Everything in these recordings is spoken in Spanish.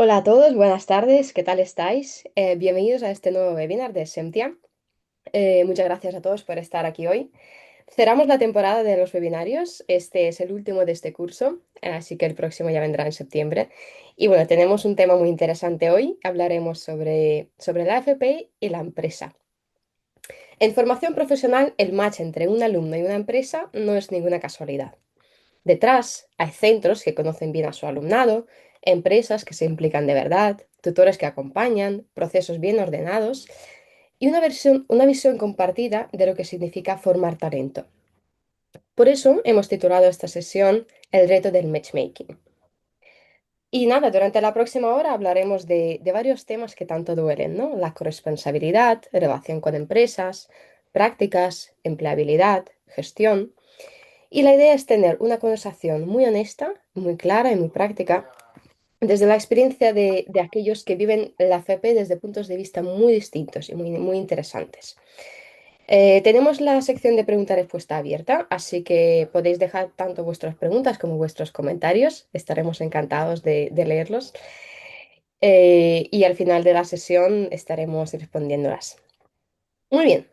Hola a todos, buenas tardes, ¿qué tal estáis? Bienvenidos a este nuevo webinar de SEMTIA. Muchas gracias a todos por estar aquí hoy. Cerramos la temporada de los webinarios, este es el último de este curso, así que el próximo ya vendrá en septiembre. Y bueno, tenemos un tema muy interesante hoy, hablaremos sobre la AFP y la empresa. En formación profesional, el match entre un alumno y una empresa no es ninguna casualidad. Detrás hay centros que conocen bien a su alumnado, empresas que se implican de verdad, tutores que acompañan, procesos bien ordenados y una visión compartida de lo que significa formar talento. Por eso hemos titulado esta sesión El reto del matchmaking. Y nada, durante la próxima hora hablaremos de varios temas que tanto duelen, ¿no? La corresponsabilidad, relación con empresas, prácticas, empleabilidad, gestión. Y la idea es tener una conversación muy honesta, muy clara y muy práctica, desde la experiencia de aquellos que viven la FP desde puntos de vista muy distintos y muy interesantes. Tenemos la sección de pregunta y respuesta abierta, así que podéis dejar tanto vuestras preguntas como vuestros comentarios. Estaremos encantados de leerlos. Y al final de la sesión estaremos respondiéndolas. Muy bien.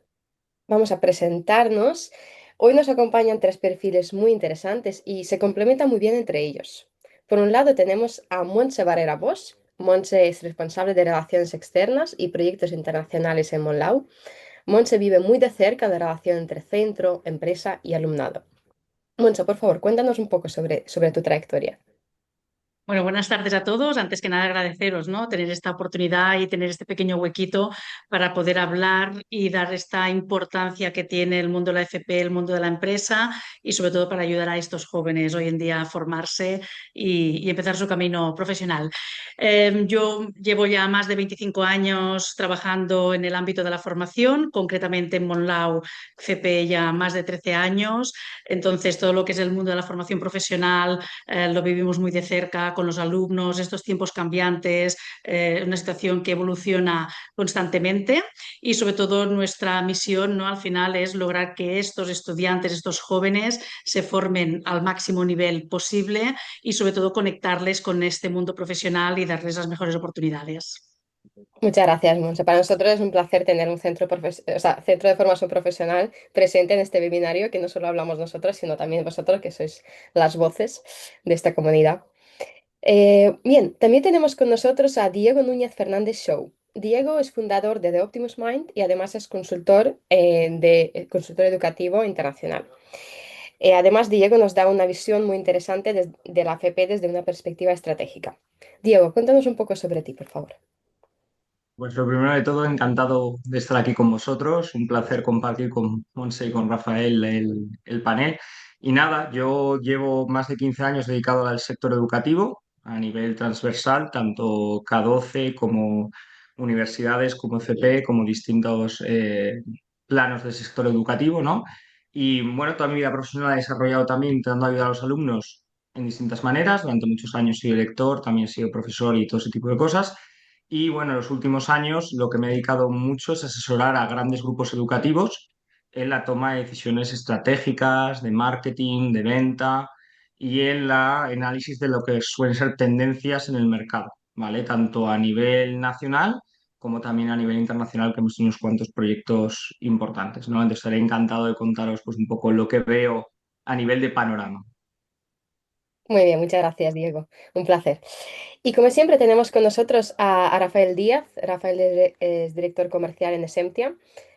Vamos a presentarnos. Hoy nos acompañan tres perfiles muy interesantes y se complementan muy bien entre ellos. Por un lado tenemos a Montse Barrera Bosch. Montse es responsable de Relaciones Externas y Proyectos Internacionales en Monlau. Montse vive muy de cerca la relación entre centro, empresa y alumnado. Montse, por favor, cuéntanos un poco sobre tu trayectoria. Bueno, buenas tardes a todos. Antes que nada agradeceros, ¿no? Tener esta oportunidad y tener este pequeño huequito para poder hablar y dar esta importancia que tiene el mundo de la FP, el mundo de la empresa y sobre todo para ayudar a estos jóvenes hoy en día a formarse y empezar su camino profesional. Yo llevo ya más de 25 años trabajando en el ámbito de la formación, concretamente en Monlau FP ya más de 13 años. Entonces, todo lo que es el mundo de la formación profesional lo vivimos muy de cerca con los alumnos, estos tiempos cambiantes, una situación que evoluciona constantemente y sobre todo nuestra misión, ¿no? Al final es lograr que estos estudiantes, estos jóvenes se formen al máximo nivel posible y sobre todo conectarles con este mundo profesional y darles las mejores oportunidades. Muchas gracias, Monse. Para nosotros es un placer tener un centro de formación profesional presente en este webinario, que no solo hablamos nosotros, sino también vosotros, que sois las voces de esta comunidad. Bien, también tenemos con nosotros a Diego Núñez Fernández Show. Diego es fundador de The Optimus Mind y además es consultor educativo internacional. Además, Diego nos da una visión muy interesante de la FP desde una perspectiva estratégica. Diego, cuéntanos un poco sobre ti, por favor. Pues lo primero de todo, encantado de estar aquí con vosotros. Un placer compartir con Monse y con Rafael el panel. Y nada, yo llevo más de 15 años dedicado al sector educativo a nivel transversal, tanto K12 como universidades, como CP, como distintos planos del sector educativo, ¿no? Y bueno, toda mi vida profesional he desarrollado también intentando ayudar a los alumnos en distintas maneras. Durante muchos años he sido lector, también he sido profesor y todo ese tipo de cosas. Y bueno, en los últimos años lo que me he dedicado mucho es asesorar a grandes grupos educativos en la toma de decisiones estratégicas, de marketing, de venta y en la análisis de lo que suelen ser tendencias en el mercado, ¿vale? Tanto a nivel nacional como también a nivel internacional, que hemos tenido unos cuantos proyectos importantes, ¿no? Entonces estaré encantado de contaros pues un poco lo que veo a nivel de panorama. Muy bien, muchas gracias, Diego. Un placer. Y como siempre tenemos con nosotros a Rafael Díaz. Rafael es director comercial en Esemtia,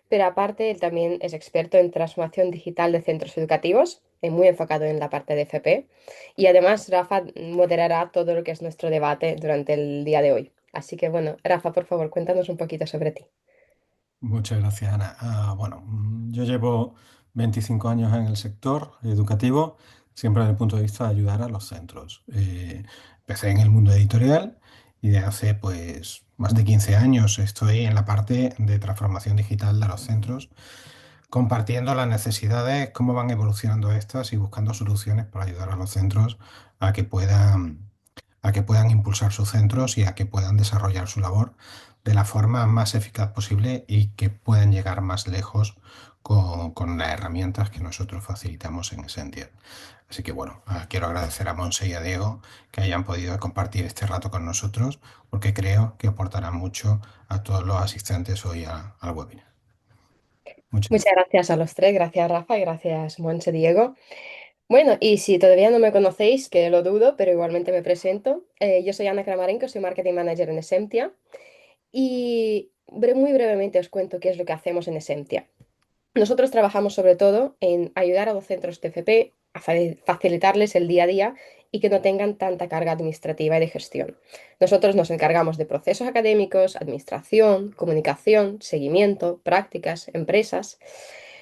pero aparte él también es experto en transformación digital de centros educativos, muy enfocado en la parte de FP. Y además Rafa moderará todo lo que es nuestro debate durante el día de hoy. Así que bueno, Rafa, por favor, cuéntanos un poquito sobre ti. Muchas gracias, Ana. Yo llevo 25 años en el sector educativo, siempre desde el punto de vista de ayudar a los centros. Empecé en el mundo editorial y de hace pues más de 15 años estoy en la parte de transformación digital de los centros, compartiendo las necesidades, cómo van evolucionando estas y buscando soluciones para ayudar a los centros a que puedan impulsar sus centros y a que puedan desarrollar su labor de la forma más eficaz posible y que puedan llegar más lejos con las herramientas que nosotros facilitamos en Excentia. Así que bueno, quiero agradecer a Monse y a Diego que hayan podido compartir este rato con nosotros, porque creo que aportará mucho a todos los asistentes hoy al webinar. Muchas Muchas gracias a los tres, gracias Rafa y gracias Monse Diego. Bueno, y si todavía no me conocéis, que lo dudo, pero igualmente me presento. Yo soy Ana Kramarenko, soy Marketing Manager en Esemptia y muy brevemente os cuento qué es lo que hacemos en Esemptia. Nosotros trabajamos sobre todo en ayudar a los centros de FP a facilitarles el día a día y que no tengan tanta carga administrativa y de gestión. Nosotros nos encargamos de procesos académicos, administración, comunicación, seguimiento, prácticas, empresas.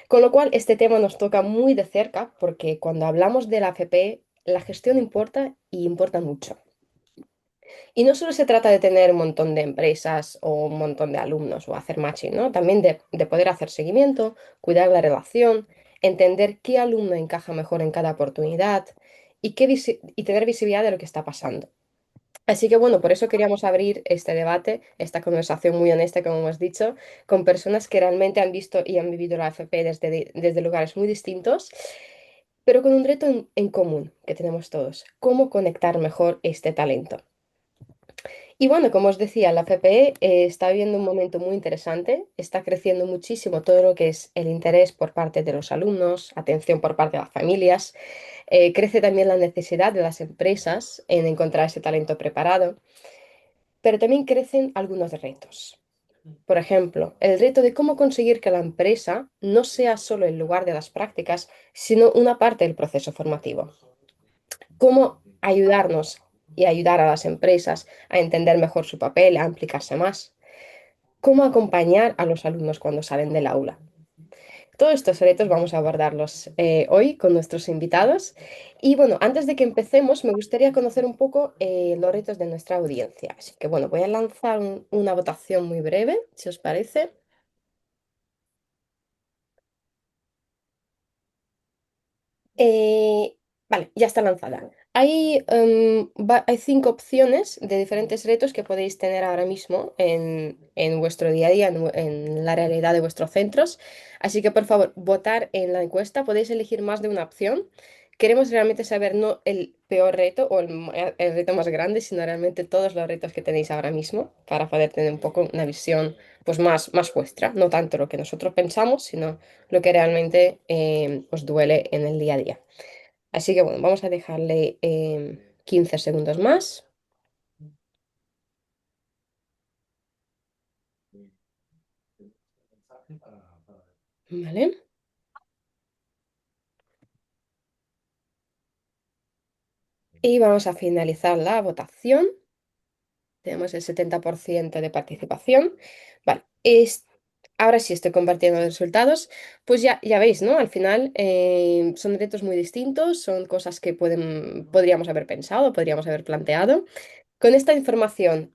Con lo cual, este tema nos toca muy de cerca porque cuando hablamos de la FP, la gestión importa y importa mucho. Y no solo se trata de tener un montón de empresas o un montón de alumnos o hacer matching, ¿no? También de poder hacer seguimiento, cuidar la relación, entender qué alumno encaja mejor en cada oportunidad y, y tener visibilidad de lo que está pasando. Así que bueno, por eso queríamos abrir este debate, esta conversación muy honesta, como hemos dicho, con personas que realmente han visto y han vivido la FP desde lugares muy distintos, pero con un reto en común que tenemos todos, cómo conectar mejor este talento. Y bueno, como os decía, la FPE está viviendo un momento muy interesante, está creciendo muchísimo todo lo que es el interés por parte de los alumnos, atención por parte de las familias, crece también la necesidad de las empresas en encontrar ese talento preparado, pero también crecen algunos retos. Por ejemplo, el reto de cómo conseguir que la empresa no sea solo el lugar de las prácticas, sino una parte del proceso formativo. Cómo ayudarnos y ayudar a las empresas a entender mejor su papel, a implicarse más. Cómo acompañar a los alumnos cuando salen del aula. Todos estos retos vamos a abordarlos hoy con nuestros invitados. Y bueno, antes de que empecemos, me gustaría conocer un poco los retos de nuestra audiencia. Así que bueno, voy a lanzar una votación muy breve, si os parece. Eh, vale, ya está lanzada. Hay 5 opciones de diferentes retos que podéis tener ahora mismo en vuestro día a día, en la realidad de vuestros centros. Así que por favor, votar en la encuesta. Podéis elegir más de una opción. Queremos realmente saber no el peor reto o el reto más grande, sino realmente todos los retos que tenéis ahora mismo para poder tener un poco una visión pues más vuestra. No tanto lo que nosotros pensamos, sino lo que realmente os duele en el día a día. Así que bueno, vamos a dejarle 15 segundos más. ¿Vale? Y vamos a finalizar la votación. Tenemos el 70% de participación. Vale, ahora sí estoy compartiendo los resultados. Pues ya veis, ¿no? Al final son retos muy distintos, son cosas que podríamos haber pensado, podríamos haber planteado. Con esta información,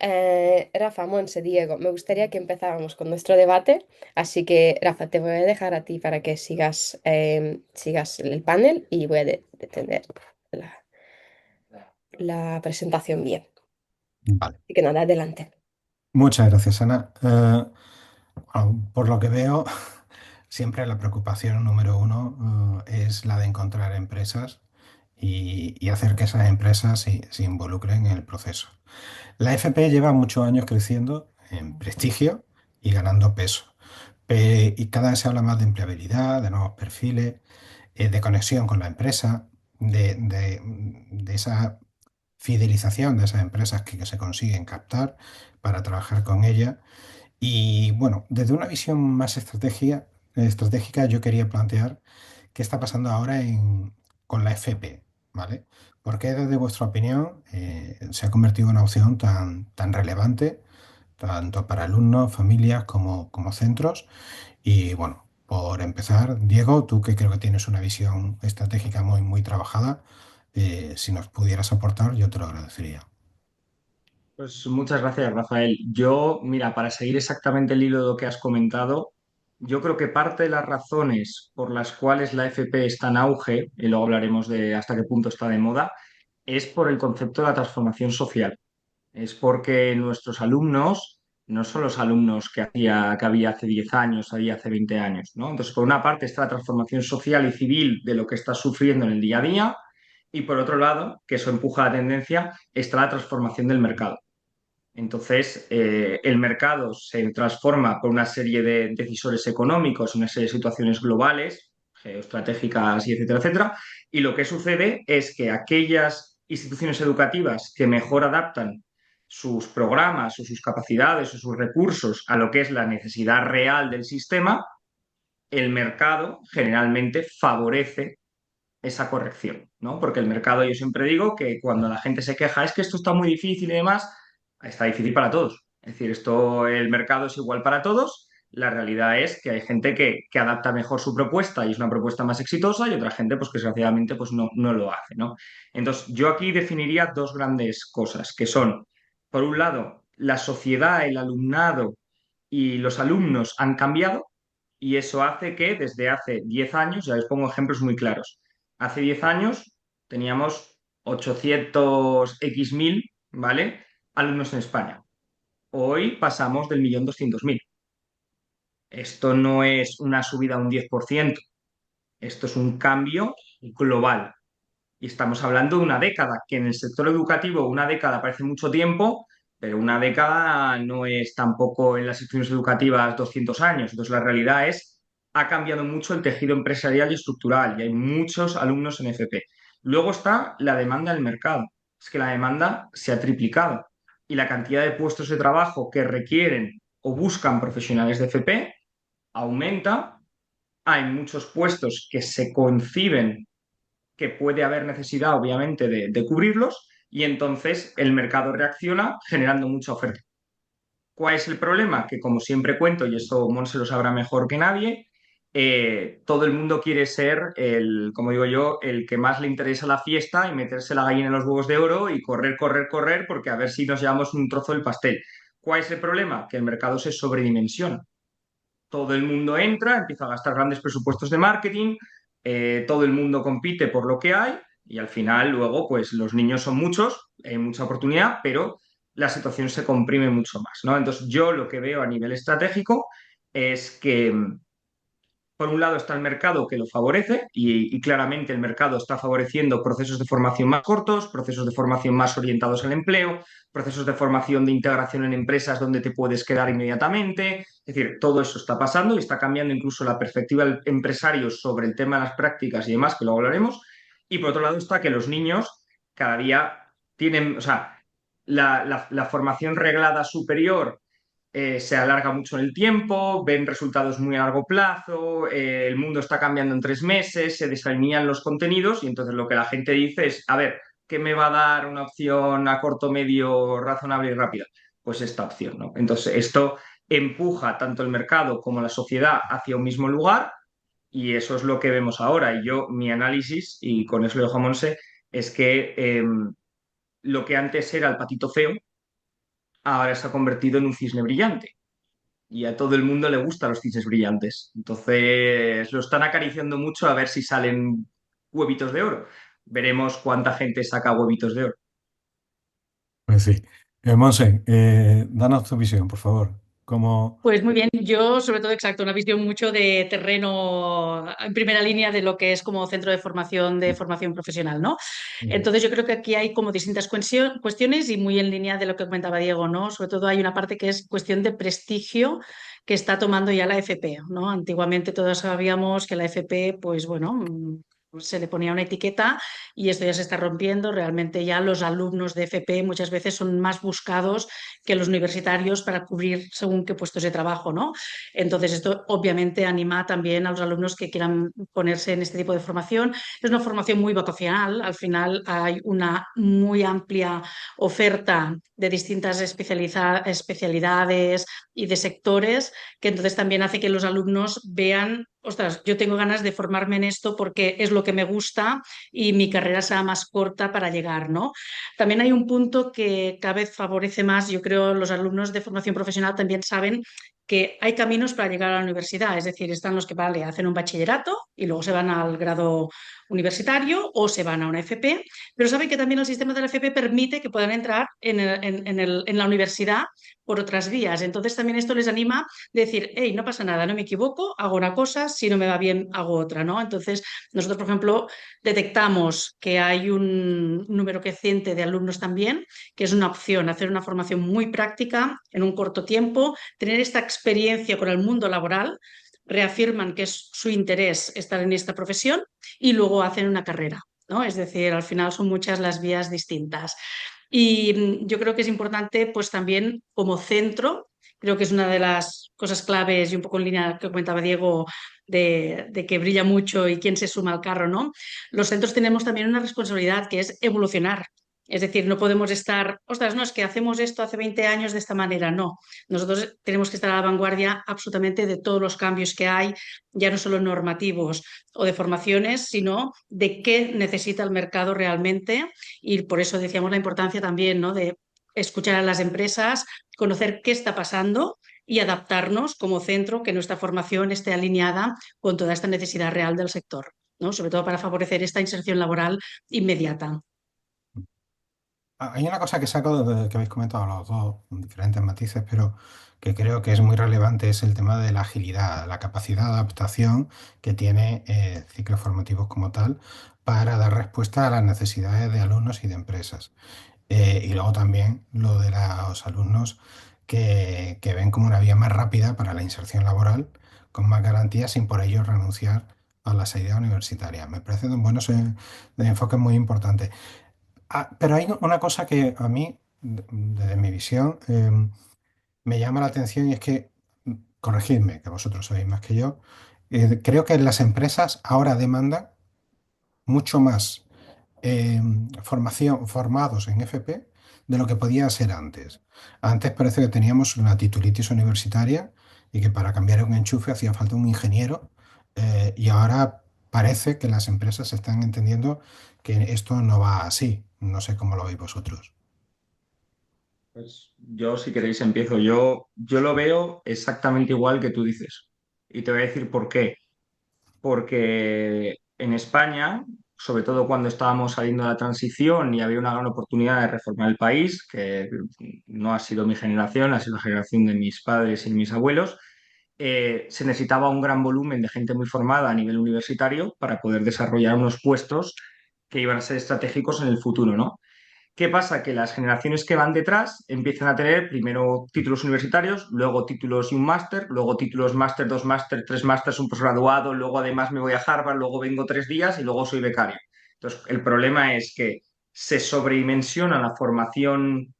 Rafa, Monse, Diego, me gustaría que empezáramos con nuestro debate. Así que, Rafa, te voy a dejar a ti para que sigas el panel y voy a detener la, la presentación bien. Vale. Así que nada, adelante. Muchas gracias, Ana. Por lo que veo, siempre la preocupación número uno, es la de encontrar empresas y hacer que esas empresas se involucren en el proceso. La FP lleva muchos años creciendo en prestigio y ganando peso. Y cada vez se habla más de empleabilidad, de nuevos perfiles, de conexión con la empresa, de esa fidelización de esas empresas que se consiguen captar para trabajar con ellas. Y bueno, desde una visión más estratégica, yo quería plantear qué está pasando ahora con la FP, ¿vale? ¿Por qué desde vuestra opinión se ha convertido en una opción tan relevante, tanto para alumnos, familias como centros? Y bueno, por empezar, Diego, tú que creo que tienes una visión estratégica muy trabajada, si nos pudieras aportar, yo te lo agradecería. Pues muchas gracias, Rafael. Yo, mira, para seguir exactamente el hilo de lo que has comentado, yo creo que parte de las razones por las cuales la FP está en auge, y luego hablaremos de hasta qué punto está de moda, es por el concepto de la transformación social. Es porque nuestros alumnos no son los alumnos que había hace 10 años, había hace 20 años, ¿no? Entonces, por una parte está la transformación social y civil de lo que está sufriendo en el día a día, y por otro lado, que eso empuja la tendencia, está la transformación del mercado. Entonces, el mercado se transforma por una serie de decisores económicos, una serie de situaciones globales, geoestratégicas y etcétera, etcétera. Y lo que sucede es que aquellas instituciones educativas que mejor adaptan sus programas o sus capacidades o sus recursos a lo que es la necesidad real del sistema, el mercado generalmente favorece esa corrección, ¿no? Porque el mercado, yo siempre digo que cuando la gente se queja es que esto está muy difícil y demás, está difícil para todos. Es decir, el mercado es igual para todos. La realidad es que hay gente que adapta mejor su propuesta y es una propuesta más exitosa y otra gente, pues que desgraciadamente pues no lo hace, ¿no? Entonces, yo aquí definiría dos grandes cosas, que son, por un lado, la sociedad, el alumnado y los alumnos han cambiado y eso hace que desde hace 10 años, ya les pongo ejemplos muy claros, hace 10 años teníamos 800 X mil, ¿vale? Alumnos en España. Hoy pasamos del 1.200.000. Esto no es una subida un 10%, esto es un cambio global. Y estamos hablando de una década, que en el sector educativo una década parece mucho tiempo, pero una década no es tampoco en las instituciones educativas 200 años. Entonces la realidad es, ha cambiado mucho el tejido empresarial y estructural y hay muchos alumnos en FP. Luego está la demanda del mercado. Es que la demanda se ha triplicado y la cantidad de puestos de trabajo que requieren o buscan profesionales de FP aumenta. Hay muchos puestos que se conciben que puede haber necesidad, obviamente, de cubrirlos y entonces el mercado reacciona generando mucha oferta. ¿Cuál es el problema? Que como siempre cuento, y esto Monse lo sabrá mejor que nadie, todo el mundo quiere ser como digo yo, el que más le interesa la fiesta y meterse la gallina en los huevos de oro y correr, correr, correr, porque a ver si nos llevamos un trozo del pastel. ¿Cuál es el problema? Que el mercado se sobredimensiona. Todo el mundo entra, empieza a gastar grandes presupuestos de marketing, todo el mundo compite por lo que hay y al final luego pues los niños son muchos, hay mucha oportunidad, pero la situación se comprime mucho más, ¿no? Entonces yo lo que veo a nivel estratégico es que por un lado está el mercado que lo favorece y claramente el mercado está favoreciendo procesos de formación más cortos, procesos de formación más orientados al empleo, procesos de formación de integración en empresas donde te puedes quedar inmediatamente. Es decir, todo eso está pasando y está cambiando incluso la perspectiva del empresario sobre el tema de las prácticas y demás, que luego hablaremos. Y por otro lado está que los niños cada día tienen, o sea, la formación reglada superior se alarga mucho en el tiempo, ven resultados muy a largo plazo, el mundo está cambiando en 3 meses, se desalinean los contenidos y entonces lo que la gente dice es, a ver, ¿qué me va a dar una opción a corto, medio, razonable y rápida? Pues esta opción, ¿no? Entonces esto empuja tanto el mercado como la sociedad hacia un mismo lugar y eso es lo que vemos ahora. Y yo, mi análisis, y con eso lo dejo a Monse, es que lo que antes era el patito feo, ahora se ha convertido en un cisne brillante y a todo el mundo le gustan los cisnes brillantes. Entonces lo están acariciando mucho a ver si salen huevitos de oro. Veremos cuánta gente saca huevitos de oro. Pues sí. Monse, danos tu visión, por favor. ¿Cómo? Pues muy bien, yo sobre todo, exacto, una visión mucho de terreno en primera línea de lo que es como centro de formación profesional, ¿no? Entonces yo creo que aquí hay como distintas cuestiones y muy en línea de lo que comentaba Diego, ¿no? Sobre todo hay una parte que es cuestión de prestigio que está tomando ya la FP, ¿no? Antiguamente todos sabíamos que la FP, pues bueno, se le ponía una etiqueta y esto ya se está rompiendo. Realmente ya los alumnos de FP muchas veces son más buscados que los universitarios para cubrir según qué puestos de trabajo, ¿no? Entonces esto obviamente anima también a los alumnos que quieran ponerse en este tipo de formación. Es una formación muy vocacional, al final hay una muy amplia oferta de distintas especialidades y de sectores que entonces también hace que los alumnos vean, ostras, yo tengo ganas de formarme en esto porque es lo que me gusta y mi carrera sea más corta para llegar, ¿no? También hay un punto que cada vez favorece más, yo creo, los alumnos de formación profesional también saben que hay caminos para llegar a la universidad, es decir, están los que vale, hacen un bachillerato y luego se van al grado universitario o se van a una FP, pero saben que también el sistema de la FP permite que puedan entrar en la universidad por otras vías. Entonces también esto les anima a decir, hey, no pasa nada, no me equivoco, hago una cosa, si no me va bien, hago otra, ¿no? Entonces nosotros, por ejemplo, detectamos que hay un número creciente de alumnos también, que es una opción, hacer una formación muy práctica en un corto tiempo, tener esta experiencia con el mundo laboral, reafirman que es su interés estar en esta profesión y luego hacen una carrera, ¿no? Es decir, al final son muchas las vías distintas. Y yo creo que es importante, pues también como centro, creo que es una de las cosas claves y un poco en línea que comentaba Diego, de que brilla mucho y quién se suma al carro, ¿no? Los centros tenemos también una responsabilidad que es evolucionar. Es decir, no podemos estar, ostras, no, es que hacemos esto hace 20 años de esta manera, no. Nosotros tenemos que estar a la vanguardia absolutamente de todos los cambios que hay, ya no solo normativos o de formaciones, sino de qué necesita el mercado realmente. Y por eso decíamos la importancia también, ¿no?, de escuchar a las empresas, conocer qué está pasando y adaptarnos como centro, que nuestra formación esté alineada con toda esta necesidad real del sector, ¿no? Sobre todo para favorecer esta inserción laboral inmediata. Hay una cosa que saco de que habéis comentado los dos, con diferentes matices, pero que creo que es muy relevante, es el tema de la agilidad, la capacidad de adaptación que tiene ciclos formativos como tal para dar respuesta a las necesidades de alumnos y de empresas. Y luego también lo de los alumnos que ven como una vía más rápida para la inserción laboral, con más garantías, sin por ello renunciar a la salida universitaria. Me parecen buenos de enfoques muy importantes. Pero hay una cosa que a mí, desde mi visión, me llama la atención y es que, corregidme, que vosotros sabéis más que yo, creo que las empresas ahora demandan mucho más formados en FP de lo que podía ser antes. Antes parece que teníamos una titulitis universitaria y que para cambiar un enchufe hacía falta un ingeniero, y ahora parece que las empresas están entendiendo que esto no va así. No sé cómo lo veis vosotros. Pues yo, si queréis, empiezo. Yo lo veo exactamente igual que tú dices. Y te voy a decir por qué. Porque en España, sobre todo cuando estábamos saliendo de la transición y había una gran oportunidad de reformar el país, que no ha sido mi generación, ha sido la generación de mis padres y mis abuelos, se necesitaba un gran volumen de gente muy formada a nivel universitario para poder desarrollar unos puestos que iban a ser estratégicos en el futuro, ¿no? ¿Qué pasa? Que las generaciones que van detrás empiezan a tener primero títulos universitarios, luego títulos y un máster, luego títulos máster, dos máster, tres másters, un posgraduado, luego además me voy a Harvard, luego vengo 3 días y luego soy becario. Entonces, el problema es que se sobredimensiona la formación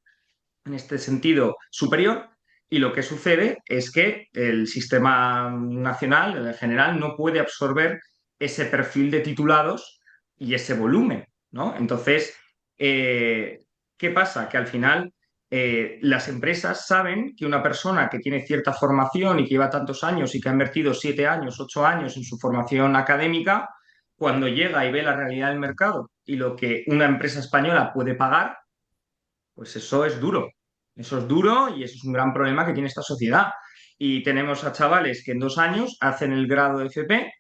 en este sentido superior y lo que sucede es que el sistema nacional, en general, no puede absorber ese perfil de titulados y ese volumen, ¿no? Entonces, eh, ¿qué pasa? Que al final las empresas saben que una persona que tiene cierta formación y que lleva tantos años y que ha invertido 7 años, 8 años en su formación académica, cuando llega y ve la realidad del mercado y lo que una empresa española puede pagar, pues eso es duro. Eso es duro y eso es un gran problema que tiene esta sociedad. Y tenemos a chavales que en 2 años hacen el grado de FP,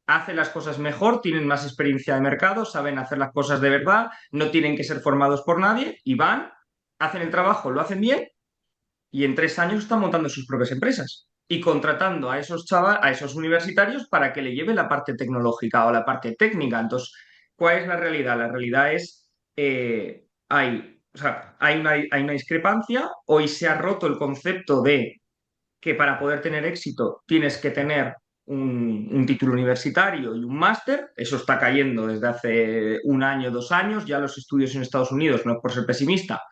hacen las cosas mejor, tienen más experiencia de mercado, saben hacer las cosas de verdad, no tienen que ser formados por nadie y van, hacen el trabajo, lo hacen bien y en 3 años están montando sus propias empresas y contratando a esos a esos universitarios para que le lleven la parte tecnológica o la parte técnica. Entonces, ¿cuál es la realidad? La realidad es, o sea, hay una discrepancia. Hoy se ha roto el concepto de que para poder tener éxito tienes que tener un título universitario y un máster. Eso está cayendo desde hace 1 año, 2 años. Ya los estudios en Estados Unidos, no es por ser pesimista,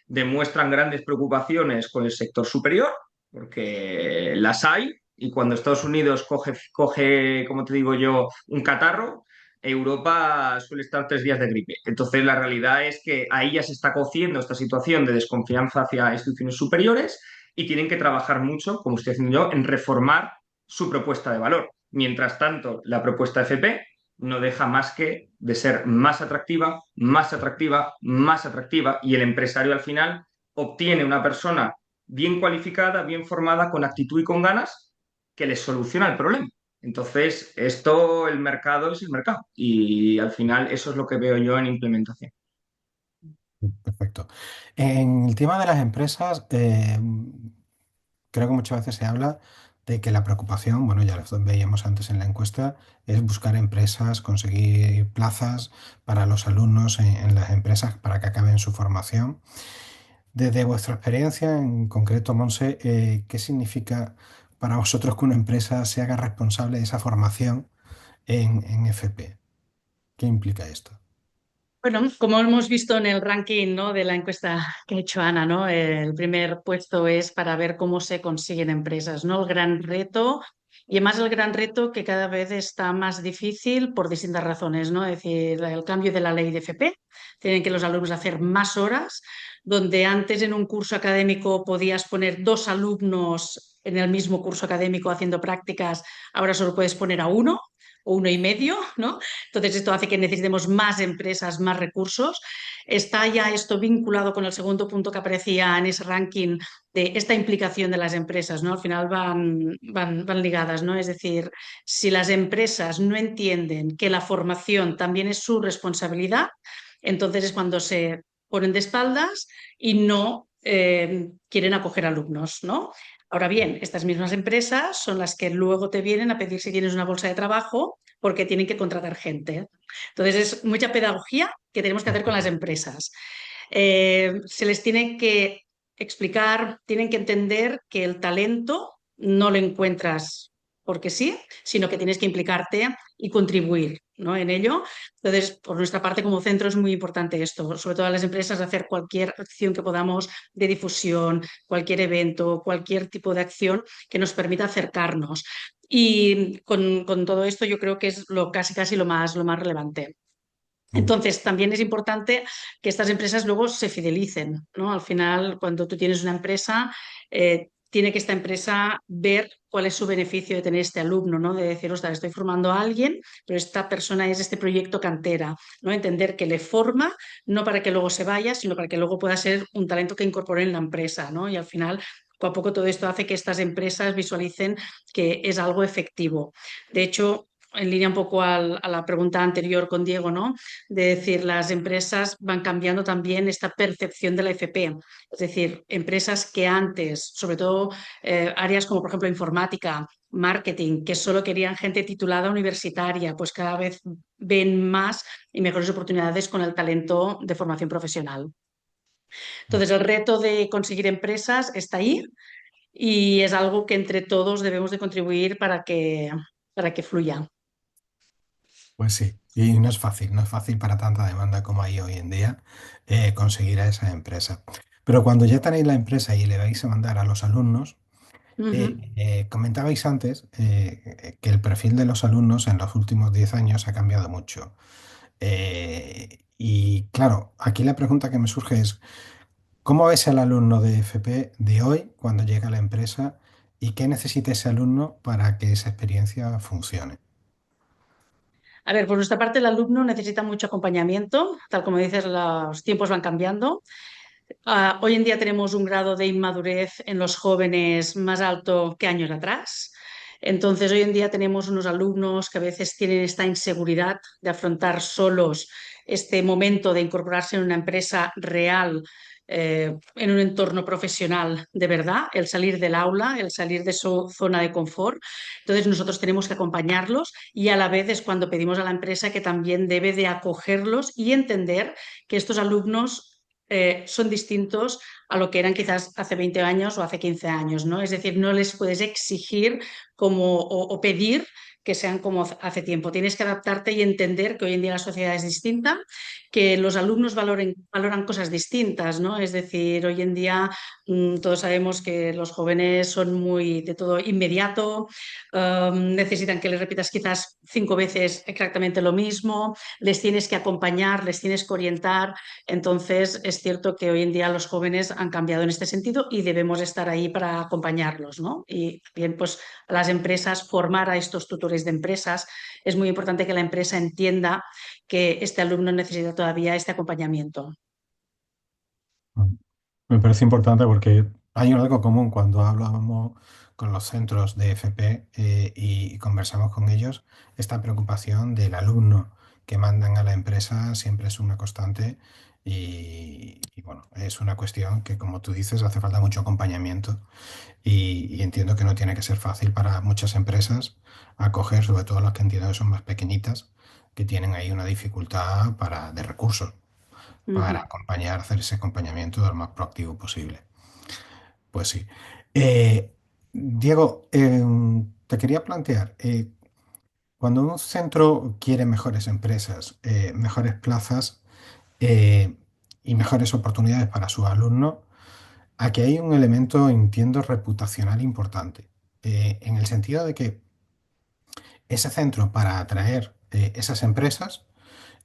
demuestran grandes preocupaciones con el sector superior, porque las hay, y cuando Estados Unidos coge, como te digo yo, un catarro, Europa suele estar 3 días de gripe. Entonces, la realidad es que ahí ya se está cociendo esta situación de desconfianza hacia instituciones superiores y tienen que trabajar mucho, como estoy haciendo yo, en reformar su propuesta de valor. Mientras tanto, la propuesta FP no deja más que de ser más atractiva, más atractiva, más atractiva, y el empresario al final obtiene una persona bien cualificada, bien formada, con actitud y con ganas, que les soluciona el problema. Entonces, esto, el mercado es el mercado y al final eso es lo que veo yo en implementación. Perfecto. En el tema de las empresas, creo que muchas veces se habla de que la preocupación, bueno, ya lo veíamos antes en la encuesta, es buscar empresas, conseguir plazas para los alumnos en las empresas para que acaben su formación. Desde vuestra experiencia, en concreto, Monse, ¿qué significa para vosotros que una empresa se haga responsable de esa formación en FP? ¿Qué implica esto? Bueno, como hemos visto en el ranking, ¿no?, de la encuesta que ha hecho Ana, ¿no? El primer puesto es para ver cómo se consiguen empresas, ¿no? El gran reto, y además el gran reto que cada vez está más difícil por distintas razones, ¿no? Es decir, el cambio de la ley de FP, tienen que los alumnos hacer más horas, donde antes en un curso académico podías poner 2 alumnos en el mismo curso académico haciendo prácticas, ahora solo puedes poner a uno o 1,5, ¿no? Entonces, esto hace que necesitemos más empresas, más recursos. Está ya esto vinculado con el segundo punto que aparecía en ese ranking de esta implicación de las empresas, ¿no? Al final van ligadas, ¿no? Es decir, si las empresas no entienden que la formación también es su responsabilidad, entonces es cuando se ponen de espaldas y no quieren acoger alumnos, ¿no? Ahora bien, estas mismas empresas son las que luego te vienen a pedir si tienes una bolsa de trabajo porque tienen que contratar gente. Entonces, es mucha pedagogía que tenemos que hacer con las empresas. Se les tiene que explicar, tienen que entender que el talento no lo encuentras porque sí, sino que tienes que implicarte y contribuir, ¿no?, en ello. Entonces, por nuestra parte, como centro, es muy importante esto, sobre todo a las empresas, hacer cualquier acción que podamos de difusión, cualquier evento, cualquier tipo de acción que nos permita acercarnos. Y con todo esto yo creo que es casi lo más relevante. Mm. Entonces, también es importante que estas empresas luego se fidelicen, ¿no? Al final, cuando tú tienes una empresa, tiene que esta empresa ver cuál es su beneficio de tener este alumno, ¿no? De decir, ostras, estoy formando a alguien, pero esta persona es este proyecto cantera, ¿no? Entender que le forma, no para que luego se vaya, sino para que luego pueda ser un talento que incorpore en la empresa, ¿no? Y al final, poco a poco, todo esto hace que estas empresas visualicen que es algo efectivo. De hecho, en línea un poco a la pregunta anterior con Diego, ¿no?, de decir, las empresas van cambiando también esta percepción de la FP. Es decir, empresas que antes, sobre todo áreas como por ejemplo informática, marketing, que solo querían gente titulada universitaria, pues cada vez ven más y mejores oportunidades con el talento de formación profesional. Entonces, el reto de conseguir empresas está ahí y es algo que entre todos debemos de contribuir para que fluya. Pues sí, y no es fácil, no es fácil para tanta demanda como hay hoy en día conseguir a esa empresa. Pero cuando ya tenéis la empresa y le vais a mandar a los alumnos, Ujú. comentabais antes que el perfil de los alumnos en los últimos 10 años ha cambiado mucho. Y claro, aquí la pregunta que me surge es, ¿cómo ves el alumno de FP de hoy cuando llega a la empresa y qué necesita ese alumno para que esa experiencia funcione? A ver, por nuestra parte, el alumno necesita mucho acompañamiento. Tal como dices, los tiempos van cambiando. Hoy en día tenemos un grado de inmadurez en los jóvenes más alto que años atrás. Entonces, hoy en día tenemos unos alumnos que a veces tienen esta inseguridad de afrontar solos este momento de incorporarse en una empresa real, en un entorno profesional de verdad, el salir del aula, el salir de su zona de confort. Entonces, nosotros tenemos que acompañarlos y a la vez es cuando pedimos a la empresa que también debe de acogerlos y entender que estos alumnos son distintos a lo que eran quizás hace 20 años o hace 15 años, ¿no? Es decir, no les puedes exigir o pedir que sean como hace tiempo. Tienes que adaptarte y entender que hoy en día la sociedad es distinta, que los alumnos valoran cosas distintas, ¿no? Es decir, hoy en día todos sabemos que los jóvenes son muy de todo inmediato, necesitan que les repitas quizás 5 veces exactamente lo mismo, les tienes que acompañar, les tienes que orientar. Entonces, es cierto que hoy en día los jóvenes han cambiado en este sentido y debemos estar ahí para acompañarlos, ¿no? Y bien, pues a las empresas, formar a estos tutores de empresas. Es muy importante que la empresa entienda que este alumno necesita todavía este acompañamiento. Me parece importante porque Hay algo común cuando hablamos con los centros de FP y conversamos con ellos, esta preocupación del alumno que mandan a la empresa siempre es una constante bueno, es una cuestión que, como tú dices, hace falta mucho acompañamiento y entiendo que no tiene que ser fácil para muchas empresas acoger, sobre todo las que entiendo que son más pequeñitas, que tienen ahí una dificultad de recursos para Ujú. acompañar, hacer ese acompañamiento lo más proactivo posible. Pues sí. Eh, Diego, te quería plantear, cuando un centro quiere mejores empresas, mejores plazas eh, y mejores oportunidades para sus alumnos, aquí hay un elemento, entiendo, reputacional importante, en el sentido de que ese centro para atraer esas empresas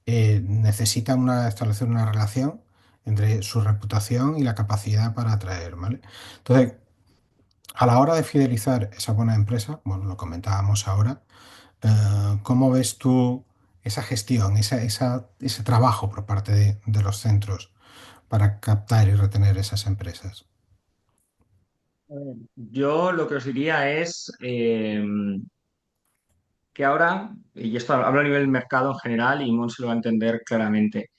necesita establecer una relación entre su reputación y la capacidad para atraer, ¿vale? Entonces, a la hora de fidelizar esa buena empresa, bueno, lo comentábamos ahora, ¿cómo ves tú esa gestión, ese trabajo por parte de los centros para captar y retener esas empresas? Yo lo que os diría es que ahora, y esto hablo a nivel mercado en general y Mon se lo va a entender claramente,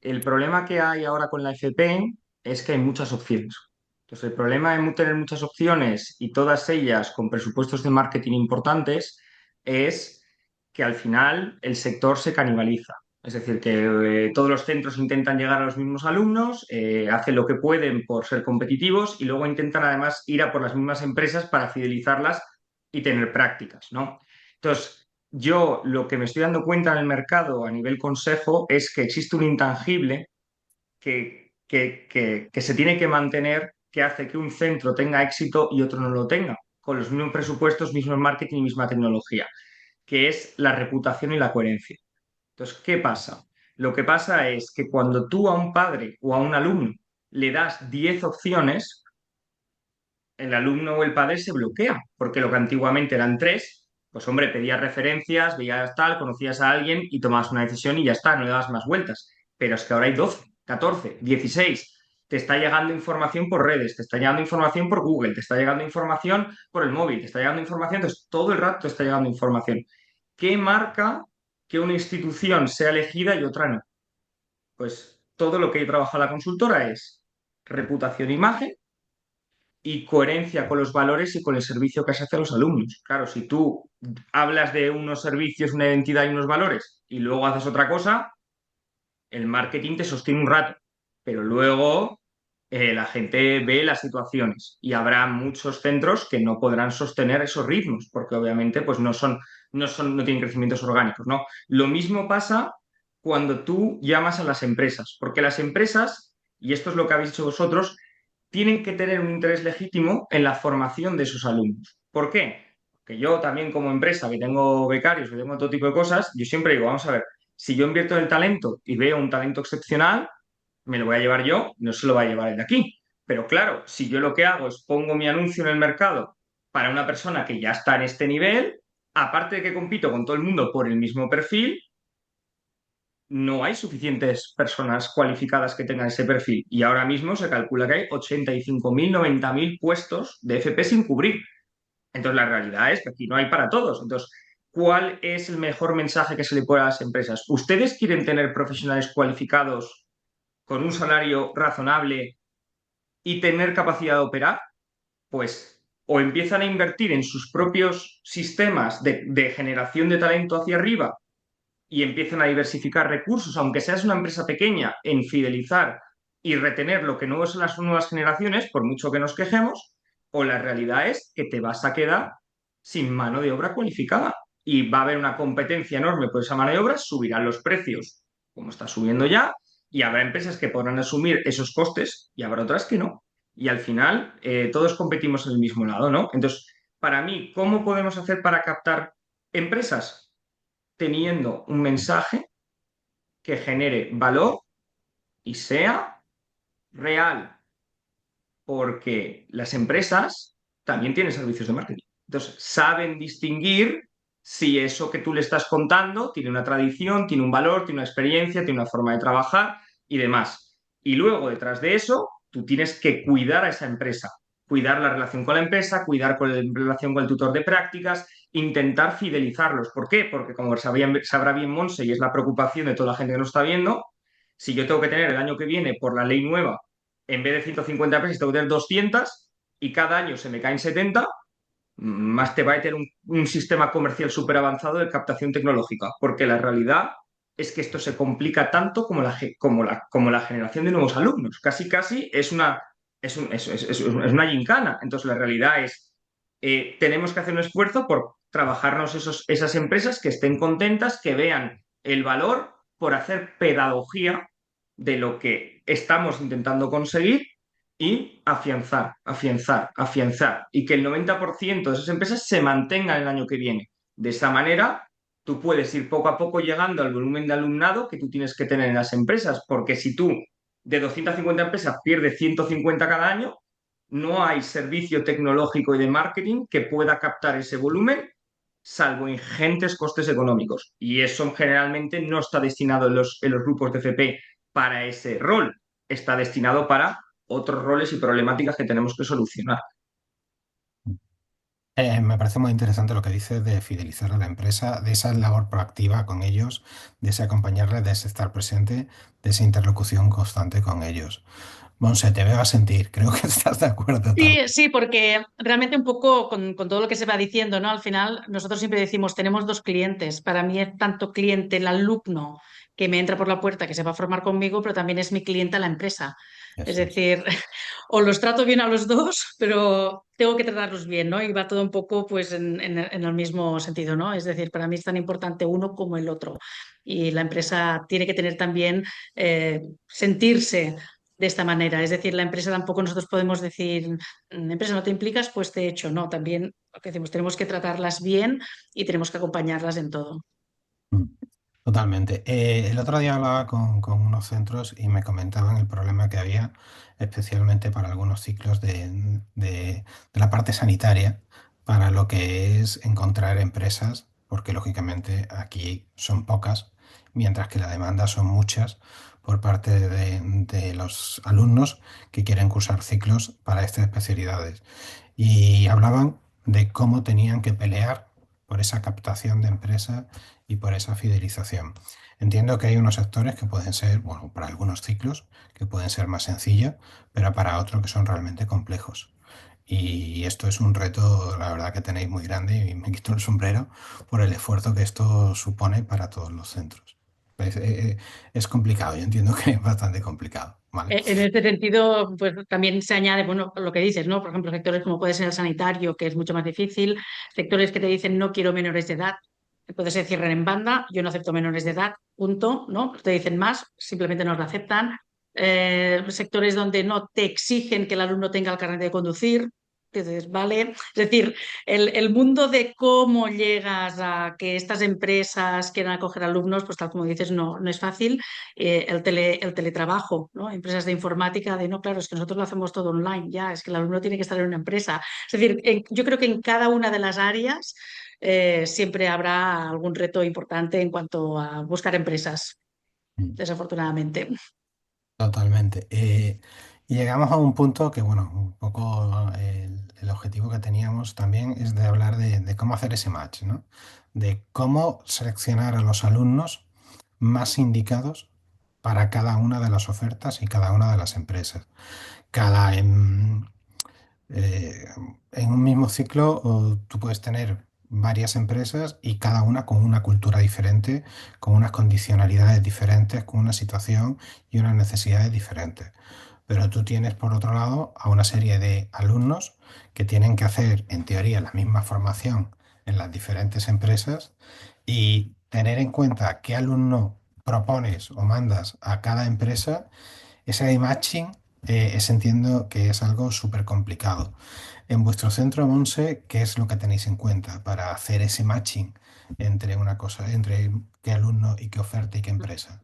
el problema que hay ahora con la FP es que hay muchas opciones. Entonces, el problema de tener muchas opciones y todas ellas con presupuestos de marketing importantes es que al final el sector se canibaliza. Es decir, que todos los centros intentan llegar a los mismos alumnos, hacen lo que pueden por ser competitivos y luego intentan además ir a por las mismas empresas para fidelizarlas y tener prácticas, ¿no? Entonces, yo lo que me estoy dando cuenta en el mercado a nivel consejo es que existe un intangible que se tiene que mantener, que hace que un centro tenga éxito y otro no lo tenga, con los mismos presupuestos, mismos marketing y misma tecnología, que es la reputación y la coherencia. Entonces, ¿qué pasa? Lo que pasa es que cuando tú a un padre o a un alumno le das 10 opciones, el alumno o el padre se bloquea, porque lo que antiguamente eran tres, pues hombre, pedías referencias, veías tal, conocías a alguien y tomabas una decisión y ya está, no le dabas más vueltas. Pero es que ahora hay 12, 14, 16. Te está llegando información por redes, te está llegando información por Google, te está llegando información por el móvil, te está llegando información, entonces todo el rato te está llegando información. ¿Qué marca que una institución sea elegida y otra no? Pues todo lo que trabaja la consultora es reputación, imagen y coherencia con los valores y con el servicio que se hace a los alumnos. Claro, si tú hablas de unos servicios, una identidad y unos valores y luego haces otra cosa, el marketing te sostiene un rato, pero luego la gente ve las situaciones y habrá muchos centros que no podrán sostener esos ritmos porque obviamente pues no tienen crecimientos orgánicos, ¿no? Lo mismo pasa cuando tú llamas a las empresas, porque las empresas, y esto es lo que habéis hecho vosotros, tienen que tener un interés legítimo en la formación de sus alumnos. ¿Por qué? Porque yo también como empresa, que tengo becarios, que tengo todo tipo de cosas, yo siempre digo, vamos a ver, si yo invierto en el talento y veo un talento excepcional, me lo voy a llevar yo, no se lo va a llevar el de aquí. Pero claro, si yo lo que hago es pongo mi anuncio en el mercado para una persona que ya está en este nivel, aparte de que compito con todo el mundo por el mismo perfil, no hay suficientes personas cualificadas que tengan ese perfil. Y ahora mismo se calcula que hay 85.000, 90.000 puestos de FP sin cubrir. Entonces, la realidad es que aquí no hay para todos. Entonces, ¿cuál es el mejor mensaje que se le puede a las empresas? ¿Ustedes quieren tener profesionales cualificados con un salario razonable y tener capacidad de operar? Pues o empiezan a invertir en sus propios sistemas de generación de talento hacia arriba y empiezan a diversificar recursos, aunque seas una empresa pequeña, en fidelizar y retener lo que no son las nuevas generaciones, por mucho que nos quejemos, o la realidad es que te vas a quedar sin mano de obra cualificada y va a haber una competencia enorme por esa mano de obra, subirán los precios, como está subiendo ya, y habrá empresas que podrán asumir esos costes y habrá otras que no. Y al final, todos competimos en el mismo lado, ¿no? Entonces, para mí, ¿cómo podemos hacer para captar empresas? Teniendo un mensaje que genere valor y sea real, porque las empresas también tienen servicios de marketing. Entonces, saben distinguir si eso que tú le estás contando tiene una tradición, tiene un valor, tiene una experiencia, tiene una forma de trabajar y demás. Y luego, detrás de eso, tú tienes que cuidar a esa empresa. cuidar la relación con la empresa, cuidar con la relación con el tutor de prácticas, intentar fidelizarlos. ¿Por qué? Porque como sabrá bien Monse, y es la preocupación de toda la gente que nos está viendo, si yo tengo que tener el año que viene, por la ley nueva, en vez de 150 empresas, tengo que tener 200 y cada año se me caen 70, más te va a tener un sistema comercial súper avanzado de captación tecnológica, porque la realidad es que esto se complica tanto como la generación de nuevos alumnos. Casi, casi es una gincana. Entonces, la realidad es, tenemos que hacer un esfuerzo por trabajarnos esas empresas que estén contentas, que vean el valor por hacer pedagogía de lo que estamos intentando conseguir y afianzar, afianzar, afianzar, y que el 90% de esas empresas se mantengan el año que viene. De esa manera, tú puedes ir poco a poco llegando al volumen de alumnado que tú tienes que tener en las empresas, porque si tú de 250 empresas pierdes 150 cada año, no hay servicio tecnológico y de marketing que pueda captar ese volumen, salvo ingentes costes económicos. Y eso generalmente no está destinado en los grupos de FP para ese rol, está destinado para otros roles y problemáticas que tenemos que solucionar. Me parece muy interesante lo que dices de fidelizar a la empresa, de esa labor proactiva con ellos, de ese acompañarles, de ese estar presente, de esa interlocución constante con ellos. Monse, te veo a sentir, creo que estás de acuerdo también. Sí, sí, porque realmente un poco con todo lo que se va diciendo, ¿no? Al final nosotros siempre decimos, tenemos dos clientes. Para mí es tanto cliente el alumno que me entra por la puerta, que se va a formar conmigo, pero también es mi cliente la empresa. Es Eso es. decir, o los trato bien a los dos, pero tengo que tratarlos bien, ¿no? Y va todo un poco pues en el mismo sentido, ¿no? Es decir, para mí es tan importante uno como el otro. Y la empresa tiene que tener también, sentirse de esta manera. Es decir, la empresa tampoco nosotros podemos decir, empresa no te implicas, pues te echo. No, también lo que decimos, tenemos que tratarlas bien y tenemos que acompañarlas en todo. Mm. Totalmente. El otro día hablaba con unos centros y me comentaban el problema que había, especialmente para algunos ciclos de la parte sanitaria, para lo que es encontrar empresas, porque lógicamente aquí son pocas, mientras que la demanda son muchas por parte de los alumnos que quieren cursar ciclos para estas especialidades. Y hablaban de cómo tenían que pelear por esa captación de empresas y por esa fidelización. Entiendo que hay unos sectores que pueden ser, bueno, para algunos ciclos, que pueden ser más sencillos, pero para otros que son realmente complejos. Y esto es un reto, la verdad, que tenéis muy grande y me quito el sombrero por el esfuerzo que esto supone para todos los centros. Es complicado, yo entiendo que es bastante complicado, ¿vale? En este sentido, pues también se añade, bueno, lo que dices, ¿no? Por ejemplo, sectores como puede ser el sanitario, que es mucho más difícil, sectores que te dicen no quiero menores de edad, entonces se cierran en banda, yo no acepto menores de edad, punto, ¿no? Te dicen más, simplemente no lo aceptan. Sectores donde no te exigen que el alumno tenga el carnet de conducir, entonces, ¿vale? Es decir, el mundo de cómo llegas a que estas empresas quieran acoger alumnos, pues tal como dices, no, no es fácil. El teletrabajo, ¿no? Empresas de informática, de no, claro, es que nosotros lo hacemos todo online, ya, es que el alumno tiene que estar en una empresa. Es decir, yo creo que en cada una de las áreas siempre habrá algún reto importante en cuanto a buscar empresas, desafortunadamente. Totalmente. Y llegamos a un punto que, bueno, un poco el objetivo que teníamos también es de hablar de cómo hacer ese match, ¿no? De cómo seleccionar a los alumnos más indicados para cada una de las ofertas y cada una de las empresas. Cada, eh, en un mismo ciclo tú puedes tener varias empresas y cada una con una cultura diferente, con unas condicionalidades diferentes, con una situación y unas necesidades diferentes. Pero tú tienes por otro lado a una serie de alumnos que tienen que hacer en teoría la misma formación en las diferentes empresas y tener en cuenta qué alumno propones o mandas a cada empresa, ese matching, entiendo que es algo súper complicado. En vuestro centro, Monse, ¿qué es lo que tenéis en cuenta para hacer ese matching entre una cosa, entre qué alumno y qué oferta y qué empresa?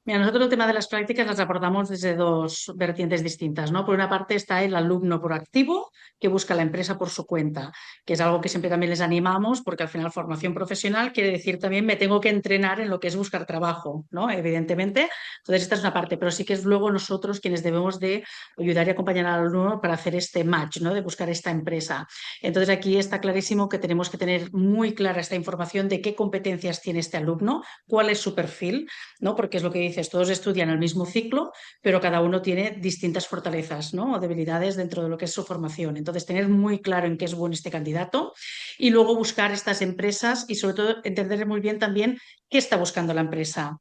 Mira, nosotros el tema de las prácticas las abordamos desde dos vertientes distintas, ¿no? Por una parte está el alumno proactivo que busca la empresa por su cuenta, que es algo que siempre también les animamos porque al final formación profesional quiere decir también me tengo que entrenar en lo que es buscar trabajo, ¿no? Evidentemente. Entonces esta es una parte, pero sí que es luego nosotros quienes debemos de ayudar y acompañar al alumno para hacer este match, ¿no? De buscar esta empresa. Entonces aquí está clarísimo que tenemos que tener muy clara esta información de qué competencias tiene este alumno, cuál es su perfil, ¿no? Porque es lo que dices, todos estudian el mismo ciclo, pero cada uno tiene distintas fortalezas, ¿no? O debilidades dentro de lo que es su formación. Entonces, tener muy claro en qué es bueno este candidato y luego buscar estas empresas y sobre todo entender muy bien también qué está buscando la empresa.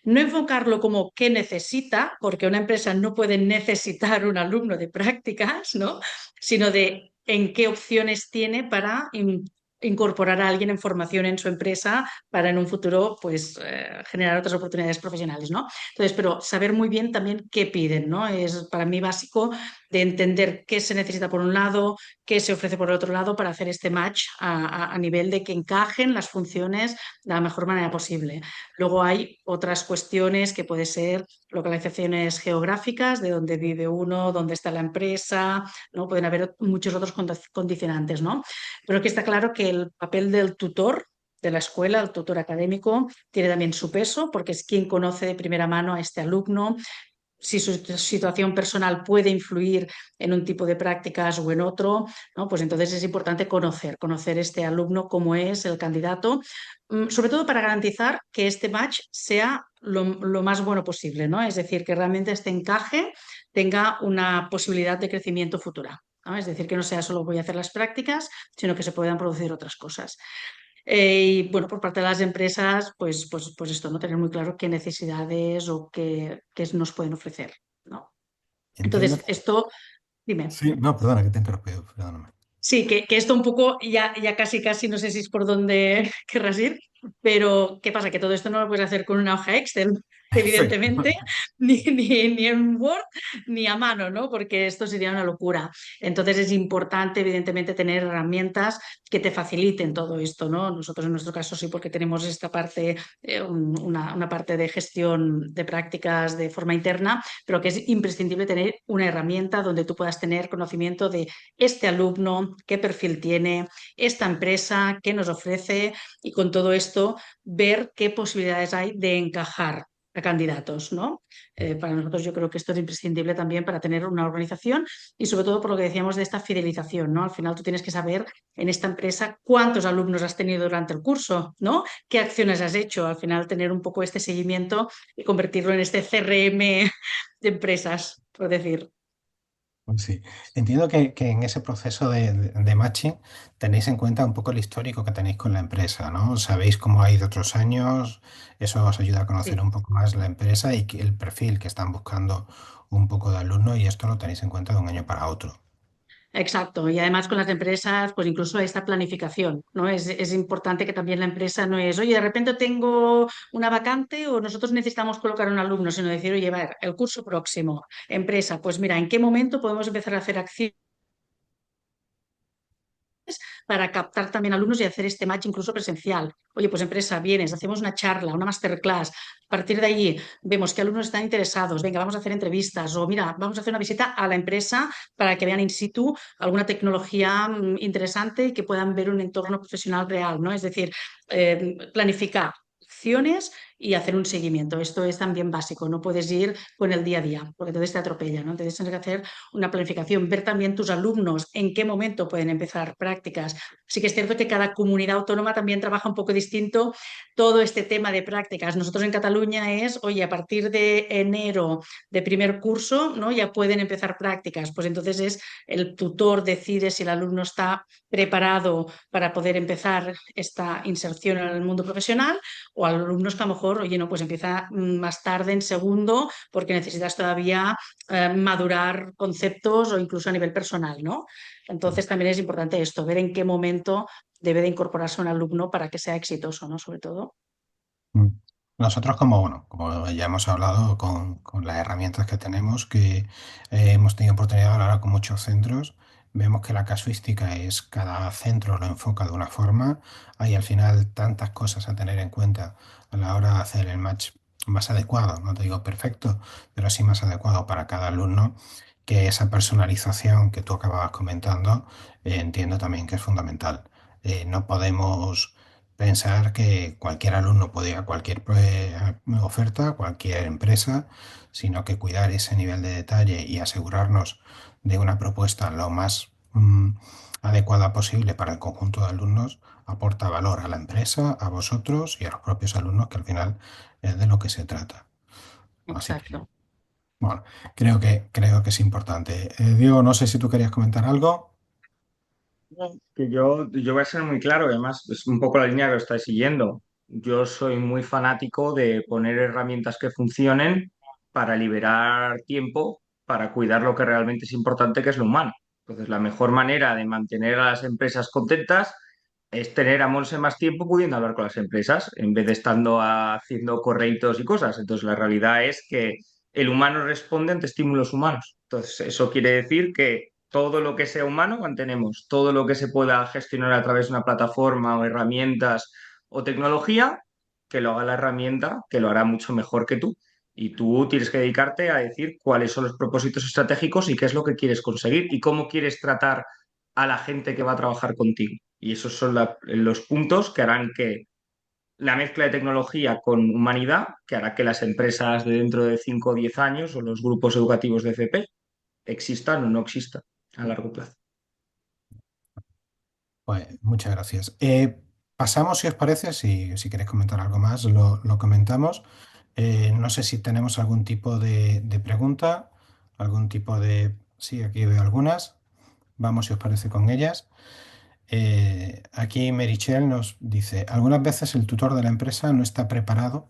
No enfocarlo como qué necesita, porque una empresa no puede necesitar un alumno de prácticas, ¿no? Sino de en qué opciones tiene para incorporar a alguien en formación en su empresa para en un futuro pues generar otras oportunidades profesionales, ¿no? Entonces, pero saber muy bien también qué piden, ¿no? Es para mí básico de entender qué se necesita por un lado, qué se ofrece por el otro lado para hacer este match a nivel de que encajen las funciones de la mejor manera posible. Luego hay otras cuestiones que puede ser localizaciones geográficas, de dónde vive uno, dónde está la empresa, ¿no? Pueden haber muchos otros condicionantes, ¿no? Pero que está claro que el papel del tutor de la escuela, el tutor académico, tiene también su peso, porque es quien conoce de primera mano a este alumno, si su situación personal puede influir en un tipo de prácticas o en otro, ¿no? Pues entonces es importante conocer este alumno, cómo es el candidato, sobre todo para garantizar que este match sea lo más bueno posible, ¿no? Es decir, que realmente este encaje tenga una posibilidad de crecimiento futura, ¿no? Es decir, que no sea solo voy a hacer las prácticas, sino que se puedan producir otras cosas. Y bueno, por parte de las empresas, pues esto, no tener muy claro qué necesidades o qué nos pueden ofrecer, ¿no? Entiendo Entonces, que... esto, dime. Sí, no, perdona, que te he interrumpido, perdóname. Sí, que esto un poco ya casi no sé si es por dónde querrás ir, pero ¿qué pasa? Que todo esto no lo puedes hacer con una hoja Excel, evidentemente, Efectivamente. ni en Word, ni a mano, ¿no? Porque esto sería una locura. Entonces es importante, evidentemente, tener herramientas que te faciliten todo esto, ¿no? Nosotros en nuestro caso sí, porque tenemos esta parte, una parte de gestión de prácticas de forma interna, pero que es imprescindible tener una herramienta donde tú puedas tener conocimiento de este alumno, qué perfil tiene, esta empresa, qué nos ofrece y con todo esto ver qué posibilidades hay de encajar a candidatos, ¿no? Para nosotros yo creo que esto es imprescindible también para tener una organización y sobre todo por lo que decíamos de esta fidelización, ¿no? Al final tú tienes que saber en esta empresa cuántos alumnos has tenido durante el curso, ¿no? ¿Qué acciones has hecho? Al final tener un poco este seguimiento y convertirlo en este CRM de empresas, por decir. Pues sí, entiendo que en ese proceso de matching tenéis en cuenta un poco el histórico que tenéis con la empresa, ¿no? Sabéis cómo ha ido otros años, eso os ayuda a conocer Sí. un poco más la empresa y el perfil que están buscando un poco de alumno y esto lo tenéis en cuenta de un año para otro. Exacto, y además con las empresas, pues incluso esta planificación, ¿no? Es importante que también la empresa no es, oye, de repente tengo una vacante o nosotros necesitamos colocar un alumno, sino decir, oye, va, el curso próximo, empresa, pues mira, ¿en qué momento podemos empezar a hacer acciones para captar también alumnos y hacer este match incluso presencial? Oye, pues empresa, vienes, hacemos una charla, una masterclass. A partir de allí vemos qué alumnos están interesados. Venga, vamos a hacer entrevistas o mira, vamos a hacer una visita a la empresa para que vean in situ alguna tecnología interesante y que puedan ver un entorno profesional real, ¿no? Es decir, planificar acciones y hacer un seguimiento. Esto es también básico, no puedes ir con el día a día, porque entonces te atropella, ¿no? Entonces tienes que hacer una planificación, ver también tus alumnos en qué momento pueden empezar prácticas. Sí que es cierto que cada comunidad autónoma también trabaja un poco distinto todo este tema de prácticas. Nosotros en Cataluña es, oye, a partir de enero de primer curso, ¿no? Ya pueden empezar prácticas. Pues entonces es el tutor decide si el alumno está preparado para poder empezar esta inserción en el mundo profesional o alumnos que a lo mejor, oye, no, pues empieza más tarde en segundo porque necesitas todavía madurar conceptos o incluso a nivel personal, ¿no? Entonces también es importante esto, ver en qué momento debe de incorporarse un alumno para que sea exitoso, ¿no? Sobre todo. Mm. Nosotros como, bueno, como ya hemos hablado con las herramientas que tenemos, que hemos tenido oportunidad de hablar con muchos centros, vemos que la casuística es cada centro lo enfoca de una forma, hay al final tantas cosas a tener en cuenta a la hora de hacer el match más adecuado, no te digo perfecto, pero sí más adecuado para cada alumno, que esa personalización que tú acababas comentando, entiendo también que es fundamental. No podemos pensar que cualquier alumno puede ir a cualquier oferta, cualquier empresa, sino que cuidar ese nivel de detalle y asegurarnos de una propuesta lo más adecuada posible para el conjunto de alumnos aporta valor a la empresa, a vosotros y a los propios alumnos, que al final es de lo que se trata. Así que, Exacto. bueno, creo que es importante. Diego, no sé si tú querías comentar algo. Que yo voy a ser muy claro, además es un poco la línea que estáis siguiendo. Yo soy muy fanático de poner herramientas que funcionen para liberar tiempo, para cuidar lo que realmente es importante, que es lo humano. Entonces, la mejor manera de mantener a las empresas contentas es tener a Monse más tiempo pudiendo hablar con las empresas, en vez de estando haciendo correitos y cosas. Entonces, la realidad es que el humano responde ante estímulos humanos. Entonces, eso quiere decir que todo lo que sea humano mantenemos, todo lo que se pueda gestionar a través de una plataforma o herramientas o tecnología, que lo haga la herramienta, que lo hará mucho mejor que tú. Y tú tienes que dedicarte a decir cuáles son los propósitos estratégicos y qué es lo que quieres conseguir y cómo quieres tratar a la gente que va a trabajar contigo. Y esos son los puntos que harán que la mezcla de tecnología con humanidad, que hará que las empresas de dentro de 5 o 10 años o los grupos educativos de FP existan o no existan a largo plazo. Pues muchas gracias. Pasamos, si os parece, si queréis comentar algo más, lo comentamos. No sé si tenemos algún tipo de pregunta, algún tipo de... Sí, aquí veo algunas. Vamos, si os parece, con ellas. Aquí Merichel nos dice, algunas veces el tutor de la empresa no está preparado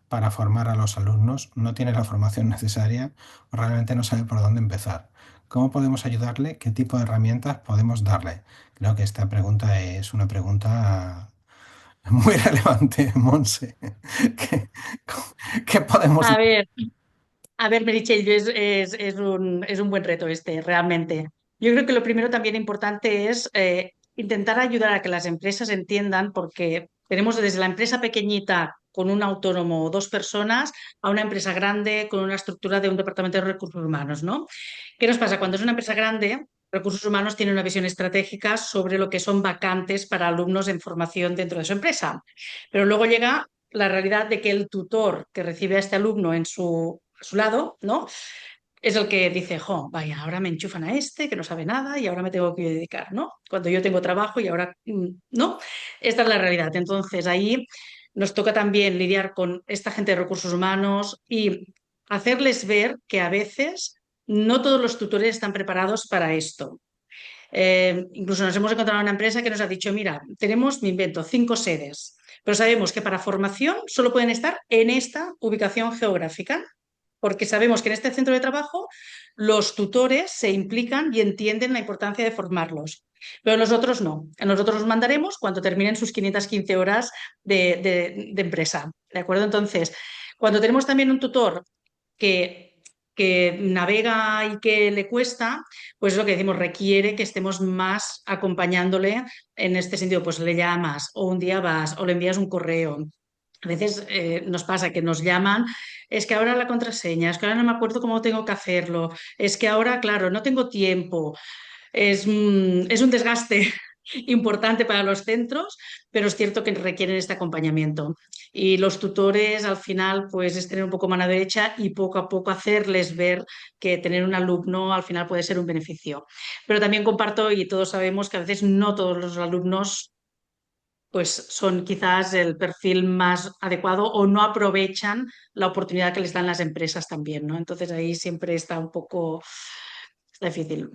para formar a los alumnos, no tiene la formación necesaria o realmente no sabe por dónde empezar. ¿Cómo podemos ayudarle? ¿Qué tipo de herramientas podemos darle? Creo que esta pregunta es una pregunta muy relevante, Monse. ¿Qué, qué podemos A ver, a ver, Meritxell, es un buen reto este, realmente. Yo creo que lo primero también importante es intentar ayudar a que las empresas entiendan, porque tenemos desde la empresa pequeñita con un autónomo o dos personas a una empresa grande con una estructura de un departamento de recursos humanos, ¿no? ¿Qué nos pasa? Cuando es una empresa grande, recursos humanos tiene una visión estratégica sobre lo que son vacantes para alumnos en formación dentro de su empresa. Pero luego llega la realidad de que el tutor que recibe a este alumno a su lado, ¿no? Es el que dice, jo, vaya, ahora me enchufan a este que no sabe nada y ahora me tengo que dedicar, ¿no? Cuando yo tengo trabajo y ahora, ¿no? Esta es la realidad. Entonces ahí nos toca también lidiar con esta gente de recursos humanos y hacerles ver que a veces no todos los tutores están preparados para esto. Incluso nos hemos encontrado una empresa que nos ha dicho, mira, tenemos, me invento, 5 sedes, pero sabemos que para formación solo pueden estar en esta ubicación geográfica, porque sabemos que en este centro de trabajo los tutores se implican y entienden la importancia de formarlos. Pero nosotros no. Nosotros los mandaremos cuando terminen sus 515 horas de empresa. ¿De acuerdo? Entonces, cuando tenemos también un tutor que, que navega y que le cuesta, pues es lo que decimos, requiere que estemos más acompañándole en este sentido, pues le llamas o un día vas o le envías un correo. A veces nos pasa que nos llaman, es que ahora la contraseña, es que ahora no me acuerdo cómo tengo que hacerlo, es que ahora, claro, no tengo tiempo. Es un desgaste importante para los centros, pero es cierto que requieren este acompañamiento. Y los tutores, al final, pues es tener un poco mano derecha y poco a poco hacerles ver que tener un alumno al final puede ser un beneficio. Pero también comparto, y todos sabemos que a veces no todos los alumnos pues son quizás el perfil más adecuado o no aprovechan la oportunidad que les dan las empresas también, ¿no? Entonces ahí siempre está un poco está difícil.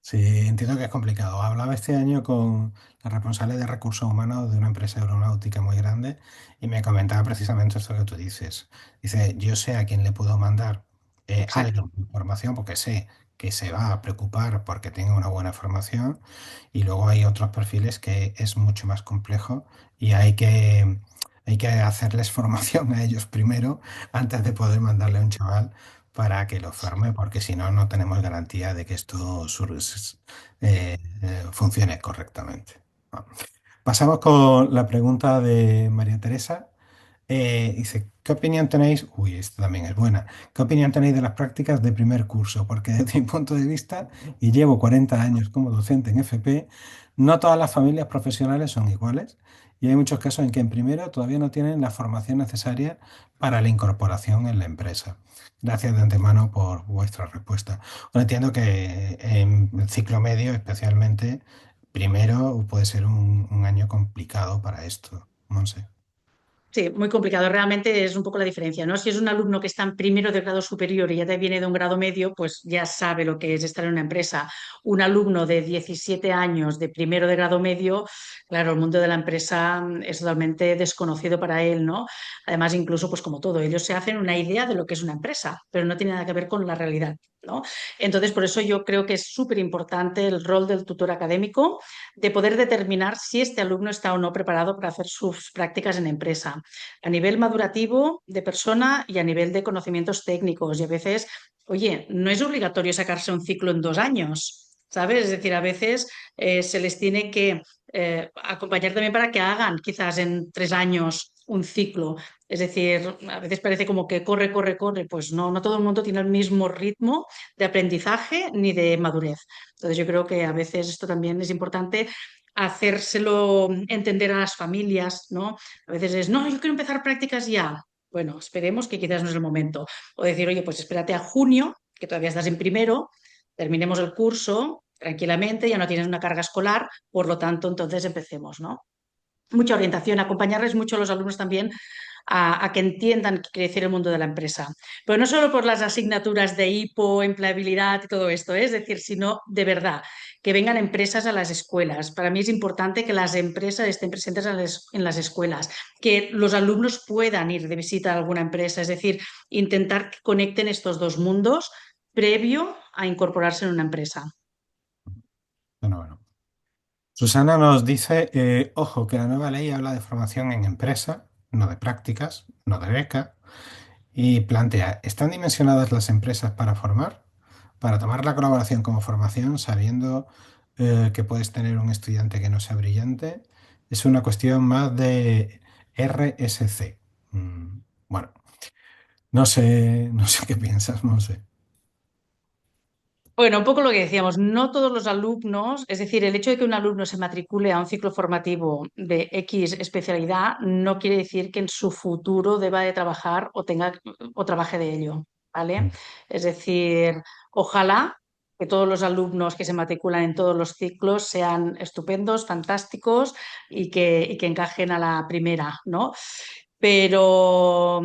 Sí, entiendo que es complicado. Hablaba este año con la responsable de recursos humanos de una empresa aeronáutica muy grande y me comentaba precisamente esto que tú dices. Dice, yo sé a quién le puedo mandar Exacto. algo de información porque sé que se va a preocupar porque tenga una buena formación y luego hay otros perfiles que es mucho más complejo y hay que hacerles formación a ellos primero antes de poder mandarle a un chaval para que lo forme, porque si no, no tenemos garantía de que esto funcione correctamente. Bueno, pasamos con la pregunta de María Teresa. Dice, ¿qué opinión tenéis? Uy, esta también es buena. ¿Qué opinión tenéis de las prácticas de primer curso? Porque desde mi punto de vista, y llevo 40 años como docente en FP, no todas las familias profesionales son iguales y hay muchos casos en que en primero todavía no tienen la formación necesaria para la incorporación en la empresa. Gracias de antemano por vuestra respuesta. Bueno, entiendo que en el ciclo medio, especialmente, primero puede ser un año complicado para esto. Monse. Sí, muy complicado. Realmente es un poco la diferencia, ¿no? Si es un alumno que está en primero de grado superior y ya te viene de un grado medio, pues ya sabe lo que es estar en una empresa. Un alumno de 17 años de primero de grado medio, claro, el mundo de la empresa es totalmente desconocido para él, ¿no? Además, incluso, pues como todo, ellos se hacen una idea de lo que es una empresa, pero no tiene nada que ver con la realidad, ¿no? Entonces, por eso yo creo que es súper importante el rol del tutor académico de poder determinar si este alumno está o no preparado para hacer sus prácticas en empresa a nivel madurativo de persona y a nivel de conocimientos técnicos. Y a veces, oye, no es obligatorio sacarse un ciclo en 2 años, ¿sabes? Es decir, a veces se les tiene que acompañar también para que hagan quizás en 3 años un ciclo. Es decir, a veces parece como que corre, corre, corre. Pues no, no todo el mundo tiene el mismo ritmo de aprendizaje ni de madurez. Entonces yo creo que a veces esto también es importante hacérselo entender a las familias, ¿no? A veces es, no, yo quiero empezar prácticas ya. Bueno, esperemos que quizás no es el momento. O decir, oye, pues espérate a junio, que todavía estás en primero, terminemos el curso tranquilamente, ya no tienes una carga escolar, por lo tanto, entonces empecemos, ¿no? Mucha orientación, acompañarles mucho a los alumnos también a que entiendan qué quiere decir el mundo de la empresa. Pero no solo por las asignaturas de IPO, empleabilidad y todo esto, es decir, sino de verdad, que vengan empresas a las escuelas. Para mí es importante que las empresas estén presentes en las escuelas, que los alumnos puedan ir de visita a alguna empresa, es decir, intentar que conecten estos dos mundos previo a incorporarse en una empresa. Bueno, bueno. Susana nos dice, ojo, que la nueva ley habla de formación en empresa, no de prácticas, no de beca, y plantea, ¿están dimensionadas las empresas para formar? Para tomar la colaboración como formación, sabiendo que puedes tener un estudiante que no sea brillante, es una cuestión más de RSC. Bueno, no sé, no sé qué piensas, no sé. Bueno, un poco lo que decíamos, no todos los alumnos, es decir, el hecho de que un alumno se matricule a un ciclo formativo de X especialidad no quiere decir que en su futuro deba de trabajar o tenga o trabaje de ello, ¿vale? Es decir, ojalá que todos los alumnos que se matriculan en todos los ciclos sean estupendos, fantásticos y que encajen a la primera, ¿no? Pero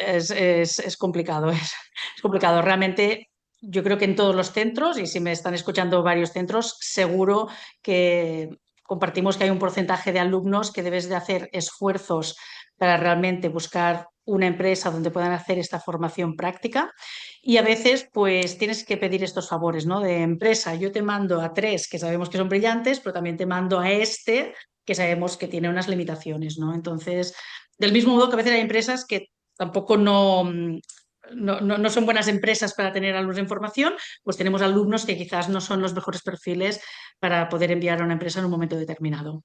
es complicado, es complicado. Realmente yo creo que en todos los centros, y si me están escuchando varios centros, seguro que compartimos que hay un porcentaje de alumnos que debes de hacer esfuerzos para realmente buscar una empresa donde puedan hacer esta formación práctica. Y a veces, pues tienes que pedir estos favores, ¿no? De empresa, yo te mando a tres que sabemos que son brillantes, pero también te mando a este que sabemos que tiene unas limitaciones, ¿no? Entonces, del mismo modo que a veces hay empresas que tampoco no son buenas empresas para tener alumnos en formación, pues tenemos alumnos que quizás no son los mejores perfiles para poder enviar a una empresa en un momento determinado.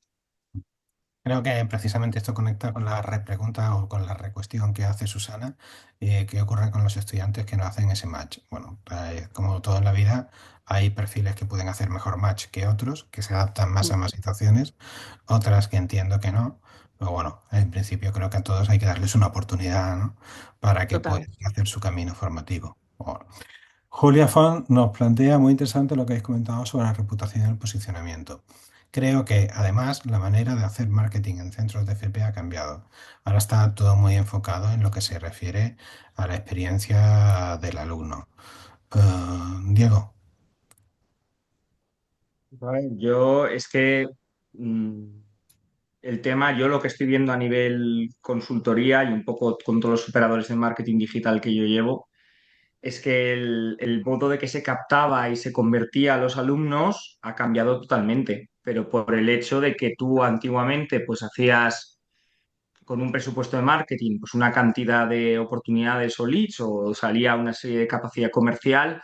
Creo que precisamente esto conecta con la repregunta o con la recuestión que hace Susana, que ocurre con los estudiantes que no hacen ese match. Bueno, como todo en la vida, hay perfiles que pueden hacer mejor match que otros, que se adaptan más a más situaciones, otras que entiendo que no. Pero bueno, en principio creo que a todos hay que darles una oportunidad, ¿no? Para que Total. puedan hacer su camino formativo. Bueno, Julia Font nos plantea muy interesante lo que habéis comentado sobre la reputación y el posicionamiento. Creo que además la manera de hacer marketing en centros de FP ha cambiado. Ahora está todo muy enfocado en lo que se refiere a la experiencia del alumno. Diego. A ver, yo es que mm, el tema, yo lo que estoy viendo a nivel consultoría y un poco con todos los operadores de marketing digital que yo llevo, es que el modo de que se captaba y se convertía a los alumnos ha cambiado totalmente, pero por el hecho de que tú antiguamente pues hacías con un presupuesto de marketing pues una cantidad de oportunidades o leads o salía una serie de capacidad comercial,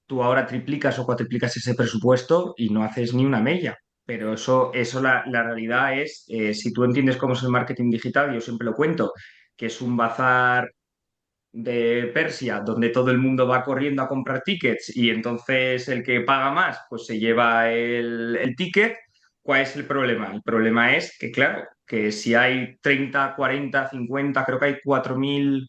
tú ahora triplicas o cuatriplicas ese presupuesto y no haces ni una mella. Pero eso la realidad es, si tú entiendes cómo es el marketing digital, yo siempre lo cuento, que es un bazar de Persia, donde todo el mundo va corriendo a comprar tickets y entonces el que paga más, pues se lleva el ticket. ¿Cuál es el problema? El problema es que, claro, que si hay 30, 40, 50, creo que hay 4.000, o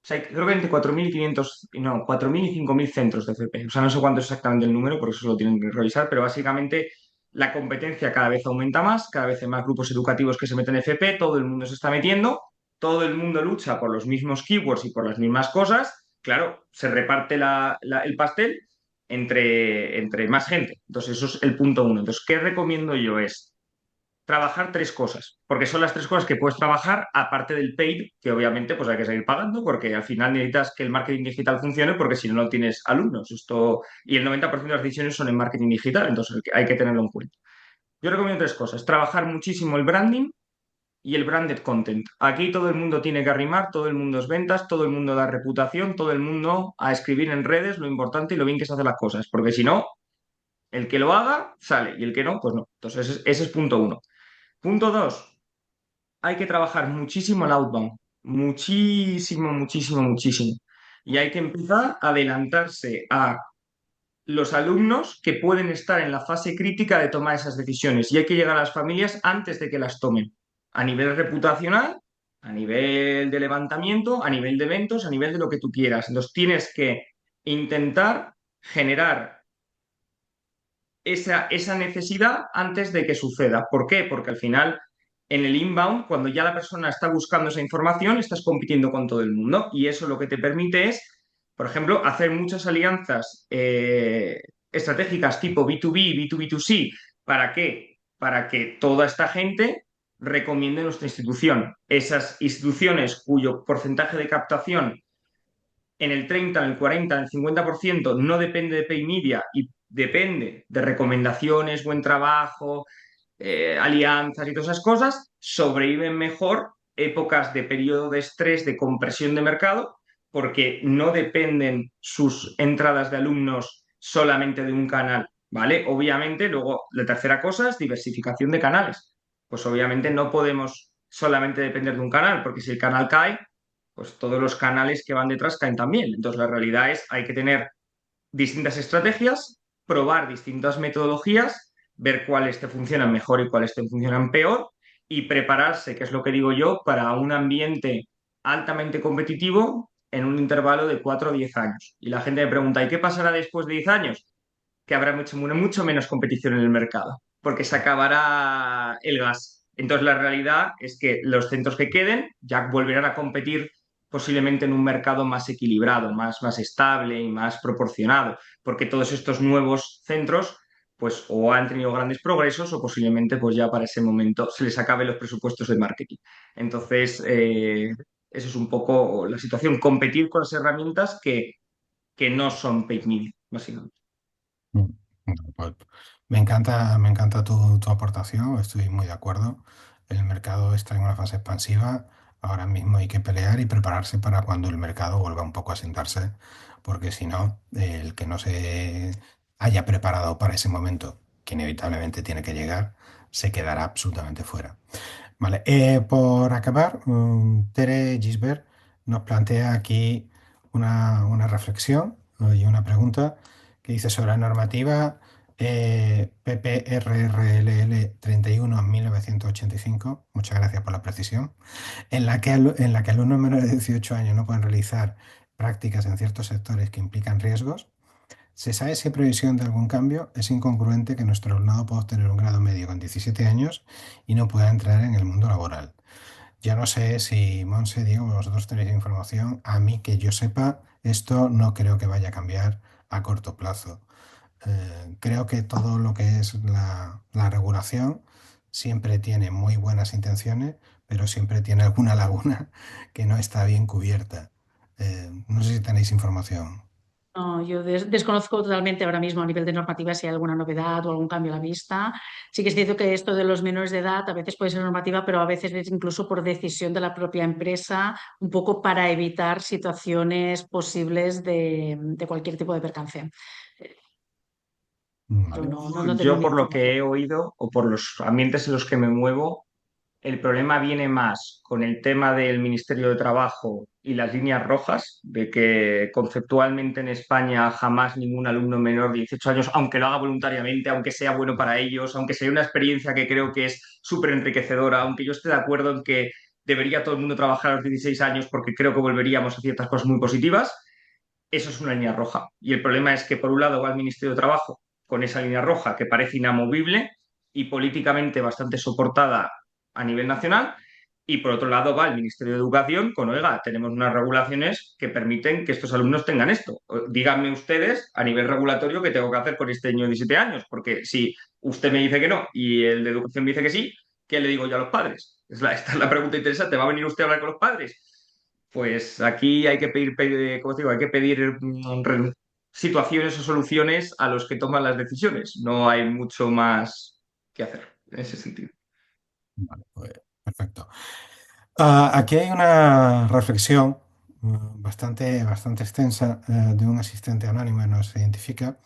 sea, creo que entre 4.500, no, 4.000 y 5.000 centros de FP. O sea, no sé cuánto es exactamente el número, por eso lo tienen que revisar, pero básicamente la competencia cada vez aumenta más, cada vez hay más grupos educativos que se meten en FP, todo el mundo se está metiendo, todo el mundo lucha por los mismos keywords y por las mismas cosas. Claro, se reparte el pastel entre más gente. Entonces, eso es el punto uno. Entonces, ¿qué recomiendo yo? Es trabajar tres cosas, porque son las tres cosas que puedes trabajar aparte del paid, que obviamente pues hay que seguir pagando, porque al final necesitas que el marketing digital funcione, porque si no, no tienes alumnos. Y el 90% de las decisiones son en marketing digital, entonces hay que tenerlo en cuenta. Yo recomiendo tres cosas: trabajar muchísimo el branding y el branded content. Aquí todo el mundo tiene que arrimar, todo el mundo es ventas, todo el mundo da reputación, todo el mundo a escribir en redes lo importante y lo bien que se hacen las cosas, porque si no, el que lo haga sale y el que no, pues no. Entonces ese es punto uno. Punto dos: hay que trabajar muchísimo el outbound. Muchísimo, muchísimo, muchísimo. Y hay que empezar a adelantarse a los alumnos que pueden estar en la fase crítica de tomar esas decisiones. Y hay que llegar a las familias antes de que las tomen. A nivel reputacional, a nivel de levantamiento, a nivel de eventos, a nivel de lo que tú quieras. Entonces tienes que intentar generar esa necesidad antes de que suceda. ¿Por qué? Porque al final, en el inbound, cuando ya la persona está buscando esa información, estás compitiendo con todo el mundo y eso lo que te permite es, por ejemplo, hacer muchas alianzas estratégicas tipo B2B, B2B2C. ¿Para qué? Para que toda esta gente recomiende nuestra institución. Esas instituciones cuyo porcentaje de captación en el 30, en el 40, en el 50% no depende de pay media y depende de recomendaciones, buen trabajo, alianzas y todas esas cosas, sobreviven mejor épocas de periodo de estrés, de compresión de mercado, porque no dependen sus entradas de alumnos solamente de un canal, ¿vale? Obviamente, luego la tercera cosa es diversificación de canales. Pues obviamente no podemos solamente depender de un canal, porque si el canal cae, pues todos los canales que van detrás caen también. Entonces la realidad es hay que tener distintas estrategias, probar distintas metodologías, ver cuáles te funcionan mejor y cuáles te funcionan peor y prepararse, que es lo que digo yo, para un ambiente altamente competitivo en un intervalo de 4 o 10 años. Y la gente me pregunta, ¿y qué pasará después de 10 años? Que habrá mucho menos competición en el mercado, porque se acabará el gas. Entonces la realidad es que los centros que queden ya volverán a competir posiblemente en un mercado más equilibrado, más estable y más proporcionado, porque todos estos nuevos centros pues o han tenido grandes progresos o posiblemente pues ya para ese momento se les acaben los presupuestos de marketing. Entonces, eso es un poco la situación, competir con las herramientas que no son paid media, básicamente. Mm. Pues, me encanta tu aportación, estoy muy de acuerdo. El mercado está en una fase expansiva, ahora mismo hay que pelear y prepararse para cuando el mercado vuelva un poco a sentarse, porque si no, el que no se haya preparado para ese momento, que inevitablemente tiene que llegar, se quedará absolutamente fuera. Vale, por acabar, Tere Gisbert nos plantea aquí una reflexión y una pregunta que dice sobre la normativa PPRRLL 31/1985, muchas gracias por la precisión, en la que alumnos menores de 18 años no pueden realizar prácticas en ciertos sectores que implican riesgos. ¿Se sabe si hay previsión de algún cambio? Es incongruente que nuestro alumnado pueda obtener un grado medio con 17 años y no pueda entrar en el mundo laboral. Ya no sé si, Monse, Diego, vosotros tenéis información. A mí, que yo sepa, esto no creo que vaya a cambiar a corto plazo. Creo que todo lo que es la regulación siempre tiene muy buenas intenciones, pero siempre tiene alguna laguna que no está bien cubierta. No sé si tenéis información. No, yo desconozco totalmente ahora mismo a nivel de normativa si hay alguna novedad o algún cambio a la vista. Sí que es cierto que esto de los menores de edad a veces puede ser normativa, pero a veces es incluso por decisión de la propia empresa, un poco para evitar situaciones posibles de cualquier tipo de percance. Pero Vale. no tengo Yo ni por lo que información. he oído o por los ambientes en los que me muevo, El problema viene más con el tema del Ministerio de Trabajo y las líneas rojas, de que conceptualmente en España jamás ningún alumno menor de 18 años, aunque lo haga voluntariamente, aunque sea bueno para ellos, aunque sea una experiencia que creo que es súper enriquecedora, aunque yo esté de acuerdo en que debería todo el mundo trabajar a los 16 años porque creo que volveríamos a ciertas cosas muy positivas, eso es una línea roja. Y el problema es que por un lado va el Ministerio de Trabajo con esa línea roja que parece inamovible y políticamente bastante soportada a nivel nacional, y por otro lado va el Ministerio de Educación con, oiga, tenemos unas regulaciones que permiten que estos alumnos tengan esto. Díganme ustedes a nivel regulatorio qué tengo que hacer con este niño de 17 años, porque si usted me dice que no y el de Educación me dice que sí, ¿qué le digo yo a los padres? Esta es la pregunta interesante. ¿Va a venir usted a hablar con los padres? Pues aquí hay que pedir, ¿cómo te digo? Hay que pedir situaciones o soluciones a los que toman las decisiones. No hay mucho más que hacer en ese sentido. Vale, pues, perfecto. Aquí hay una reflexión bastante extensa de un asistente anónimo, no se identifica,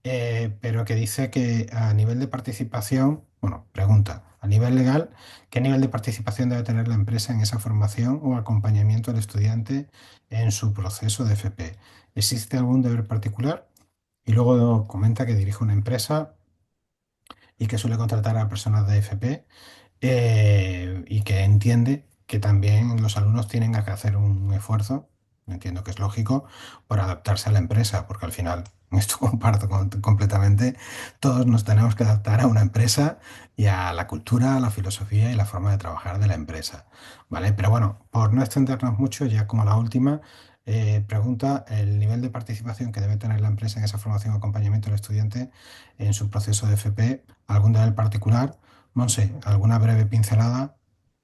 pero que dice que a nivel de participación, bueno, pregunta, a nivel legal, ¿qué nivel de participación debe tener la empresa en esa formación o acompañamiento del estudiante en su proceso de FP? ¿Existe algún deber particular? Y luego comenta que dirige una empresa y que suele contratar a personas de FP y que entiende que también los alumnos tienen que hacer un esfuerzo, entiendo que es lógico, por adaptarse a la empresa, porque al final, esto comparto completamente, todos nos tenemos que adaptar a una empresa y a la cultura, a la filosofía y la forma de trabajar de la empresa, ¿vale? Pero bueno, por no extendernos mucho, ya como la última, pregunta el nivel de participación que debe tener la empresa en esa formación o acompañamiento del estudiante en su proceso de FP, algún nivel particular. Monse, ¿alguna breve pincelada?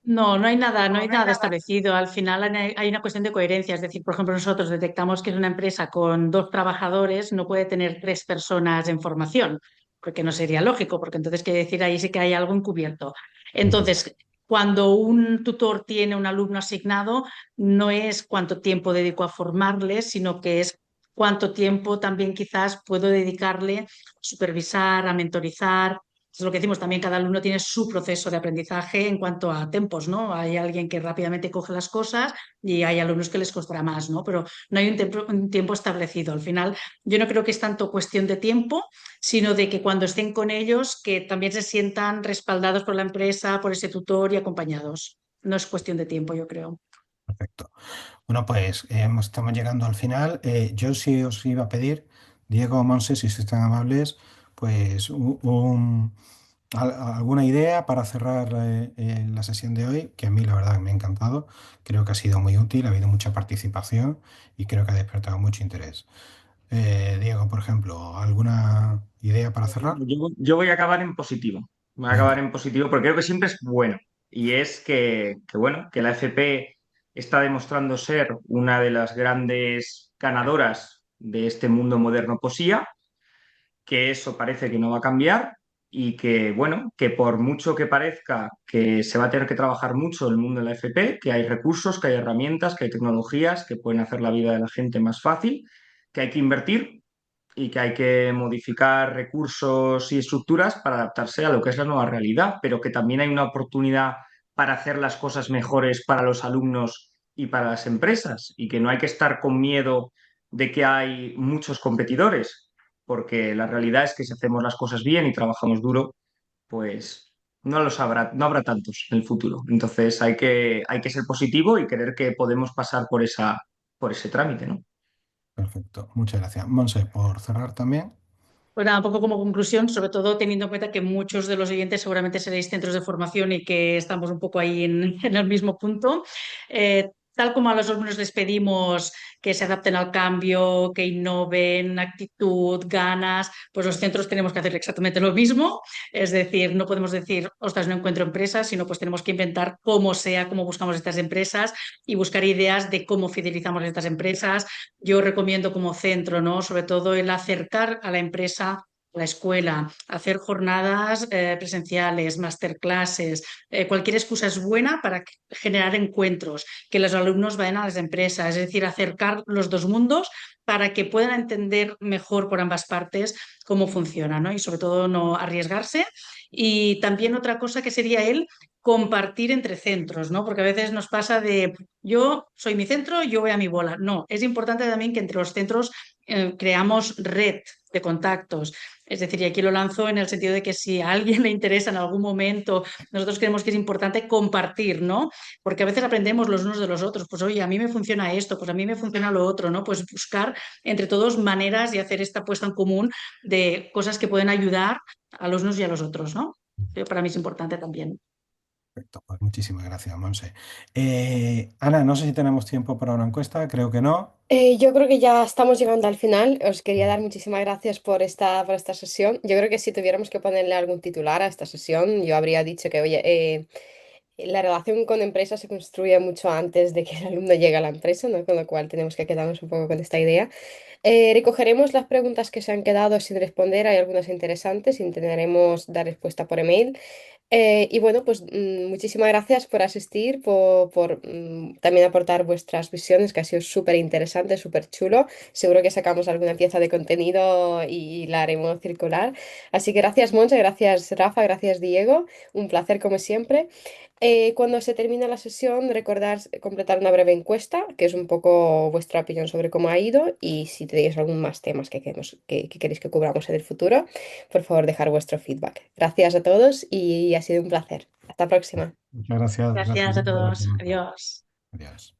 No, no hay nada establecido. Al final hay una cuestión de coherencia. Es decir, por ejemplo, nosotros detectamos que es una empresa con 2 trabajadores, no puede tener 3 personas en formación, porque no sería lógico, porque entonces quiere decir ahí sí que hay algo encubierto. Ujú. Entonces, cuando un tutor tiene un alumno asignado, no es cuánto tiempo dedico a formarle, sino que es cuánto tiempo también quizás puedo dedicarle a supervisar, a mentorizar. Es lo que decimos también, cada alumno tiene su proceso de aprendizaje en cuanto a tempos, ¿no? Hay alguien que rápidamente coge las cosas y hay alumnos que les costará más, ¿no? Pero no hay un tiempo establecido. Al final, yo no creo que es tanto cuestión de tiempo, sino de que cuando estén con ellos, que también se sientan respaldados por la empresa, por ese tutor y acompañados. No es cuestión de tiempo, yo creo. Perfecto. Bueno, pues estamos llegando al final. Yo sí os iba a pedir, Diego o Monse, si sois tan amables, pues alguna idea para cerrar la sesión de hoy, que a mí la verdad me ha encantado. Creo que ha sido muy útil, ha habido mucha participación y creo que ha despertado mucho interés. Diego, por ejemplo, ¿alguna idea para cerrar? Yo voy a acabar en positivo. Voy a acabar Venga. en positivo porque creo que siempre es bueno. Y es bueno, que la FP está demostrando ser una de las grandes ganadoras de este mundo moderno poesía, que eso parece que no va a cambiar y que, bueno, que por mucho que parezca que se va a tener que trabajar mucho en el mundo de la FP, que hay recursos, que hay herramientas, que hay tecnologías que pueden hacer la vida de la gente más fácil, que hay que invertir y que hay que modificar recursos y estructuras para adaptarse a lo que es la nueva realidad, pero que también hay una oportunidad para hacer las cosas mejores para los alumnos y para las empresas, y que no hay que estar con miedo de que hay muchos competidores, porque la realidad es que si hacemos las cosas bien y trabajamos duro, pues no habrá tantos en el futuro. Entonces hay que ser positivo y creer que podemos pasar por ese trámite, ¿no? Perfecto. Muchas gracias. Monse, por cerrar también. Pues nada, un poco como conclusión, sobre todo teniendo en cuenta que muchos de los oyentes seguramente seréis centros de formación y que estamos un poco ahí en el mismo punto. Tal como a los alumnos les pedimos que se adapten al cambio, que innoven, actitud, ganas, pues los centros tenemos que hacer exactamente lo mismo. Es decir, no podemos decir, ostras, no encuentro empresas, sino pues tenemos que inventar cómo sea, cómo buscamos estas empresas y buscar ideas de cómo fidelizamos estas empresas. Yo recomiendo como centro, ¿no? Sobre todo el acercar a la empresa, a la escuela, hacer jornadas presenciales, masterclasses, cualquier excusa es buena para generar encuentros, que los alumnos vayan a las empresas, es decir, acercar los dos mundos para que puedan entender mejor por ambas partes cómo funciona, ¿no? Y sobre todo no arriesgarse. Y también otra cosa que sería el compartir entre centros, ¿no? Porque a veces nos pasa de yo soy mi centro, yo voy a mi bola. No, es importante también que entre los centros creamos red de contactos. Es decir, y aquí lo lanzo en el sentido de que si a alguien le interesa en algún momento, nosotros creemos que es importante compartir, ¿no? Porque a veces aprendemos los unos de los otros. Pues oye, a mí me funciona esto, pues a mí me funciona lo otro, ¿no? Pues buscar entre todos maneras y hacer esta puesta en común de cosas que pueden ayudar a los unos y a los otros, ¿no? Para mí es importante también. Perfecto, pues muchísimas gracias, Monse. Ana, no sé si tenemos tiempo para una encuesta, creo que no. Yo creo que ya estamos llegando al final. Os quería dar muchísimas gracias por esta sesión. Yo creo que si tuviéramos que ponerle algún titular a esta sesión, yo habría dicho que, oye, la relación con empresa se construye mucho antes de que el alumno llegue a la empresa, ¿no? Con lo cual tenemos que quedarnos un poco con esta idea. Recogeremos las preguntas que se han quedado sin responder, hay algunas interesantes, intentaremos dar respuesta por email. Y bueno, pues muchísimas gracias por asistir, también aportar vuestras visiones, que ha sido súper interesante, súper chulo. Seguro que sacamos alguna pieza de contenido y la haremos circular. Así que gracias, Monse, gracias, Rafa, gracias, Diego. Un placer como siempre. Cuando se termine la sesión, recordar completar una breve encuesta, que es un poco vuestra opinión sobre cómo ha ido y si tenéis algún más temas que queréis que cubramos en el futuro, por favor, dejar vuestro feedback. Gracias a todos y ha sido un placer. Hasta la próxima. Muchas gracias, gracias Gracias a por la todos. pregunta. Adiós. Adiós.